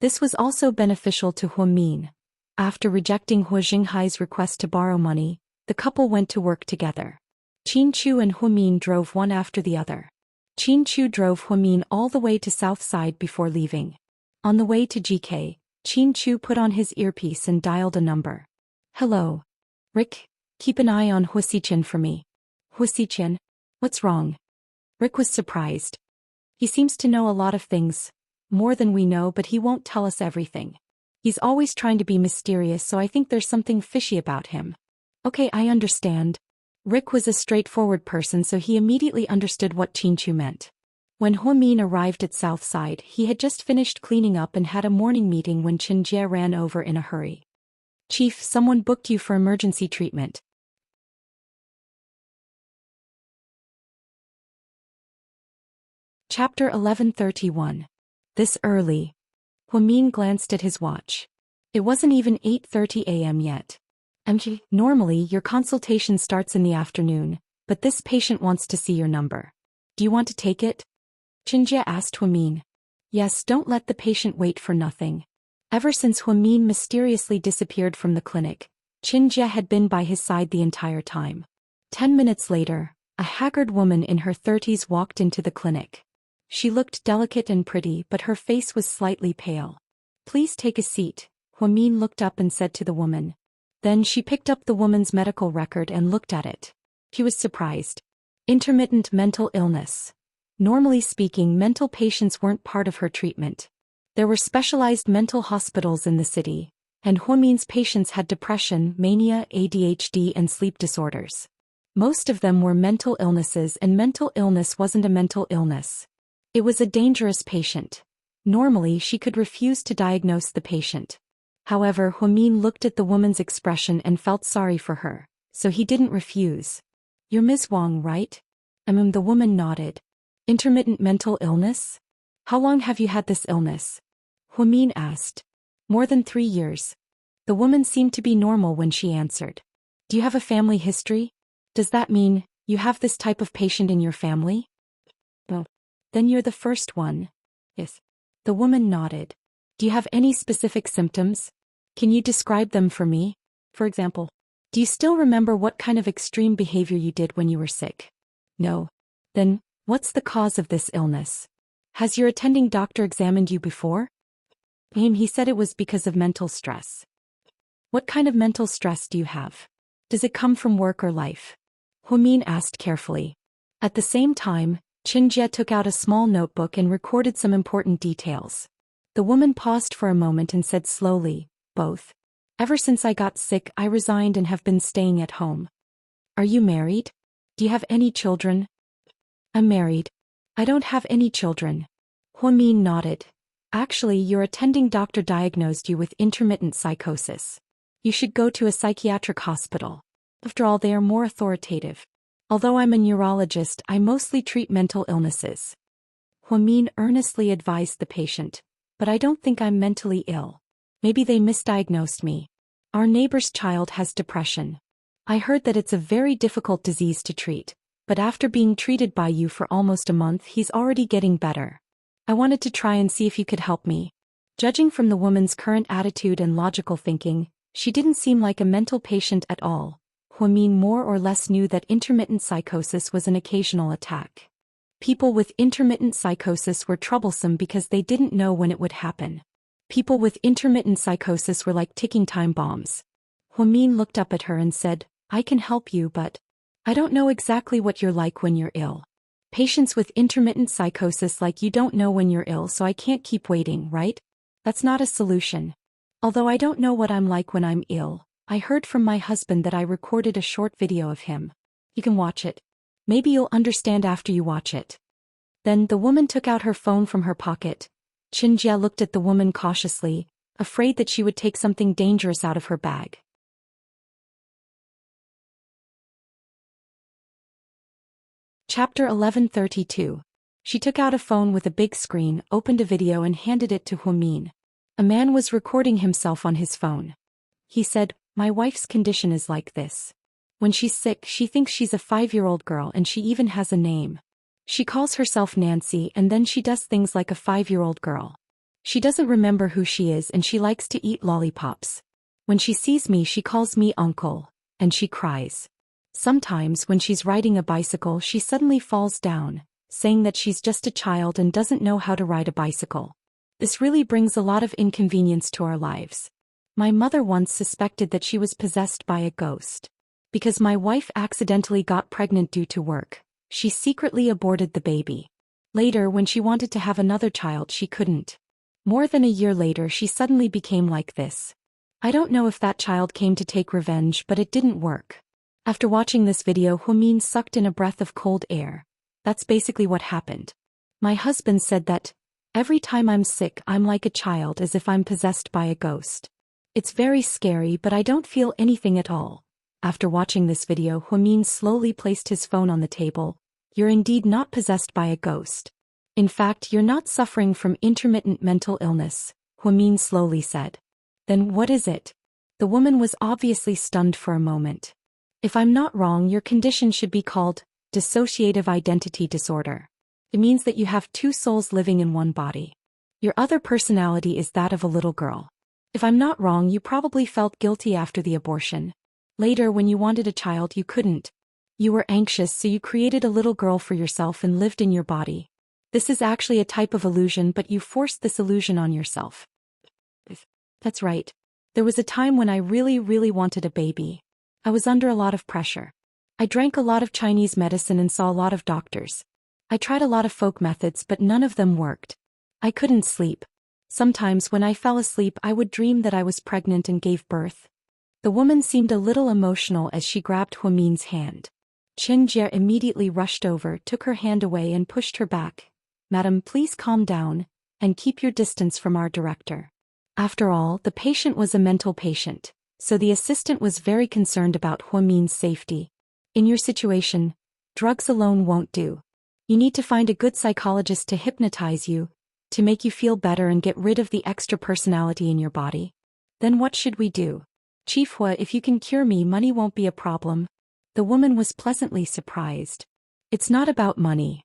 This was also beneficial to Hu Min. After rejecting Hu Jinghai's request to borrow money, the couple went to work together. Qin Chu and Hu Min drove one after the other. Qin Chu drove Hu Min all the way to South Side before leaving. On the way to GK, Qin Chu put on his earpiece and dialed a number. Hello. Rick, keep an eye on Hu Xiqian for me. Hu Xiqian? What's wrong? Rick was surprised. He seems to know a lot of things. More than we know, but he won't tell us everything. He's always trying to be mysterious, so I think there's something fishy about him. Okay, I understand. Rick was a straightforward person, so he immediately understood what Qin Chu meant. When Hu Min arrived at Southside, he had just finished cleaning up and had a morning meeting when Chen Jie ran over in a hurry. Chief, someone booked you for emergency treatment. Chapter 1131. This early. Hu Min glanced at his watch. It wasn't even 8:30 a.m. yet. Normally your consultation starts in the afternoon, but this patient wants to see your number. Do you want to take it? Chen Jie asked Hu Min. Yes, don't let the patient wait for nothing. Ever since Hu Min mysteriously disappeared from the clinic, Chen Jie had been by his side the entire time. 10 minutes later, a haggard woman in her 30s walked into the clinic. She looked delicate and pretty, but her face was slightly pale. Please take a seat, Hu Min looked up and said to the woman. Then she picked up the woman's medical record and looked at it. She was surprised. Intermittent mental illness. Normally speaking, mental patients weren't part of her treatment. There were specialized mental hospitals in the city, and Hu Min's patients had depression, mania, ADHD, and sleep disorders. Most of them were mental illnesses, and mental illness wasn't a mental illness. It was a dangerous patient. Normally she could refuse to diagnose the patient. However, Hu Min looked at the woman's expression and felt sorry for her, so he didn't refuse. You're Ms. Wang, right? The woman nodded. Intermittent mental illness? How long have you had this illness? Hu Min asked. More than 3 years. The woman seemed to be normal when she answered. Do you have a family history? Does that mean you have this type of patient in your family? Well, then you're the first one. Yes. The woman nodded. Do you have any specific symptoms? Can you describe them for me? For example, do you still remember what kind of extreme behavior you did when you were sick? No. Then, what's the cause of this illness? Has your attending doctor examined you before? He said it was because of mental stress. What kind of mental stress do you have? Does it come from work or life? Hu Min asked carefully. At the same time, Chen Jie took out a small notebook and recorded some important details. The woman paused for a moment and said slowly, both. Ever since I got sick, I resigned and have been staying at home. Are you married? Do you have any children? I'm married. I don't have any children. Hu Min nodded. Actually, your attending doctor diagnosed you with intermittent psychosis. You should go to a psychiatric hospital. After all, they are more authoritative. Although I'm a neurologist, I mostly treat mental illnesses. Hu Min earnestly advised the patient. But I don't think I'm mentally ill. Maybe they misdiagnosed me. Our neighbor's child has depression. I heard that it's a very difficult disease to treat, but after being treated by you for almost a month he's already getting better. I wanted to try and see if you could help me. Judging from the woman's current attitude and logical thinking, she didn't seem like a mental patient at all. Huamin more or less knew that intermittent psychosis was an occasional attack. People with intermittent psychosis were troublesome because they didn't know when it would happen. People with intermittent psychosis were like ticking time bombs. Huamin looked up at her and said, I can help you, but I don't know exactly what you're like when you're ill. Patients with intermittent psychosis like you don't know when you're ill, so I can't keep waiting, right? That's not a solution. Although I don't know what I'm like when I'm ill, I heard from my husband that I recorded a short video of him. You can watch it. Maybe you'll understand after you watch it. Then the woman took out her phone from her pocket. Qinjie looked at the woman cautiously, afraid that she would take something dangerous out of her bag. Chapter 1132. She took out a phone with a big screen, opened a video and handed it to Huamin. A man was recording himself on his phone. He said, My wife's condition is like this. When she's sick, she thinks she's a 5-year-old girl and she even has a name. She calls herself Nancy and then she does things like a 5-year-old girl. She doesn't remember who she is and she likes to eat lollipops. When she sees me, she calls me uncle, and she cries. Sometimes when she's riding a bicycle, she suddenly falls down, saying that she's just a child and doesn't know how to ride a bicycle. This really brings a lot of inconvenience to our lives. My mother once suspected that she was possessed by a ghost. Because my wife accidentally got pregnant due to work, she secretly aborted the baby. Later, when she wanted to have another child, she couldn't. More than a year later, she suddenly became like this. I don't know if that child came to take revenge, but it didn't work. After watching this video, Huamin sucked in a breath of cold air. That's basically what happened. My husband said that, every time I'm sick, I'm like a child, as if I'm possessed by a ghost. It's very scary, but I don't feel anything at all. After watching this video, Huamin slowly placed his phone on the table. You're indeed not possessed by a ghost. In fact, you're not suffering from intermittent mental illness, Huamin slowly said. Then what is it? The woman was obviously stunned for a moment. If I'm not wrong, your condition should be called dissociative identity disorder. It means that you have two souls living in one body. Your other personality is that of a little girl. If I'm not wrong, you probably felt guilty after the abortion. Later, when you wanted a child, you couldn't. You were anxious, so you created a little girl for yourself and lived in your body. This is actually a type of illusion, but you forced this illusion on yourself. That's right. There was a time when I really wanted a baby. I was under a lot of pressure. I drank a lot of Chinese medicine and saw a lot of doctors. I tried a lot of folk methods, but none of them worked. I couldn't sleep. Sometimes when I fell asleep, I would dream that I was pregnant and gave birth. The woman seemed a little emotional as she grabbed Huamin's hand. Qinjie immediately rushed over, took her hand away and pushed her back. Madam, please calm down, and keep your distance from our director. After all, the patient was a mental patient, so the assistant was very concerned about Huamin's safety. In your situation, drugs alone won't do. You need to find a good psychologist to hypnotize you, to make you feel better and get rid of the extra personality in your body. Then what should we do? Chief Hua, if you can cure me, money won't be a problem. The woman was pleasantly surprised. It's not about money.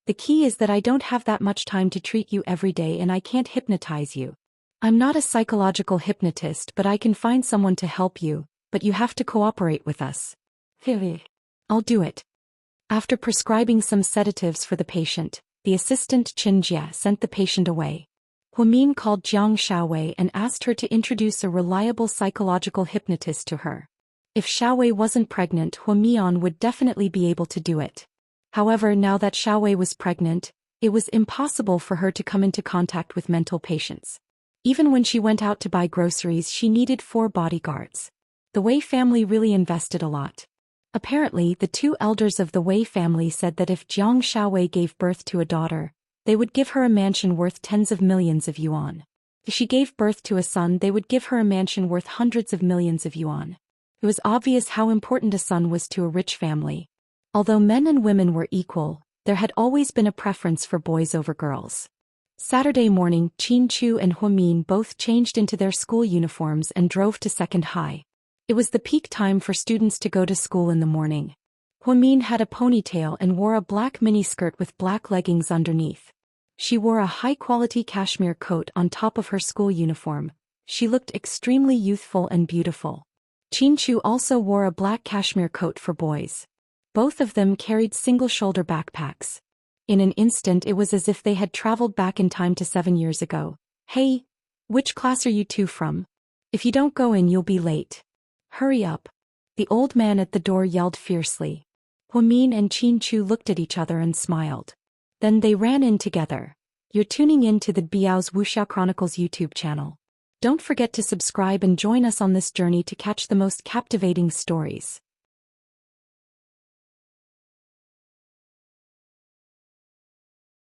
The key is that I don't have that much time to treat you every day and I can't hypnotize you. I'm not a psychological hypnotist, but I can find someone to help you, but you have to cooperate with us. I'll do it. After prescribing some sedatives for the patient, the assistant Qinjie sent the patient away. Huamin called Jiang Xiaowei and asked her to introduce a reliable psychological hypnotist to her. If Xiaowei wasn't pregnant, Huamian would definitely be able to do it. However, now that Xiaowei was pregnant, it was impossible for her to come into contact with mental patients. Even when she went out to buy groceries, she needed 4 bodyguards. The Wei family really invested a lot. Apparently, the 2 elders of the Wei family said that if Jiang Xiaowei gave birth to a daughter, they would give her a mansion worth tens of millions of yuan. If she gave birth to a son, they would give her a mansion worth hundreds of millions of yuan. It was obvious how important a son was to a rich family. Although men and women were equal, there had always been a preference for boys over girls. Saturday morning, Qin Chu and Huamin both changed into their school uniforms and drove to Second High. It was the peak time for students to go to school in the morning. Huamin had a ponytail and wore a black miniskirt with black leggings underneath. She wore a high-quality cashmere coat on top of her school uniform. She looked extremely youthful and beautiful. Qin Chu also wore a black cashmere coat for boys. Both of them carried single-shoulder backpacks. In an instant it was as if they had traveled back in time to 7 years ago. "Hey, which class are you two from? If you don't go in you'll be late. Hurry up," the old man at the door yelled fiercely. Huamin and Qin Chu looked at each other and smiled. Then they ran in together. You're tuning in to the Biao's Wuxiao Chronicles YouTube channel. Don't forget to subscribe and join us on this journey to catch the most captivating stories.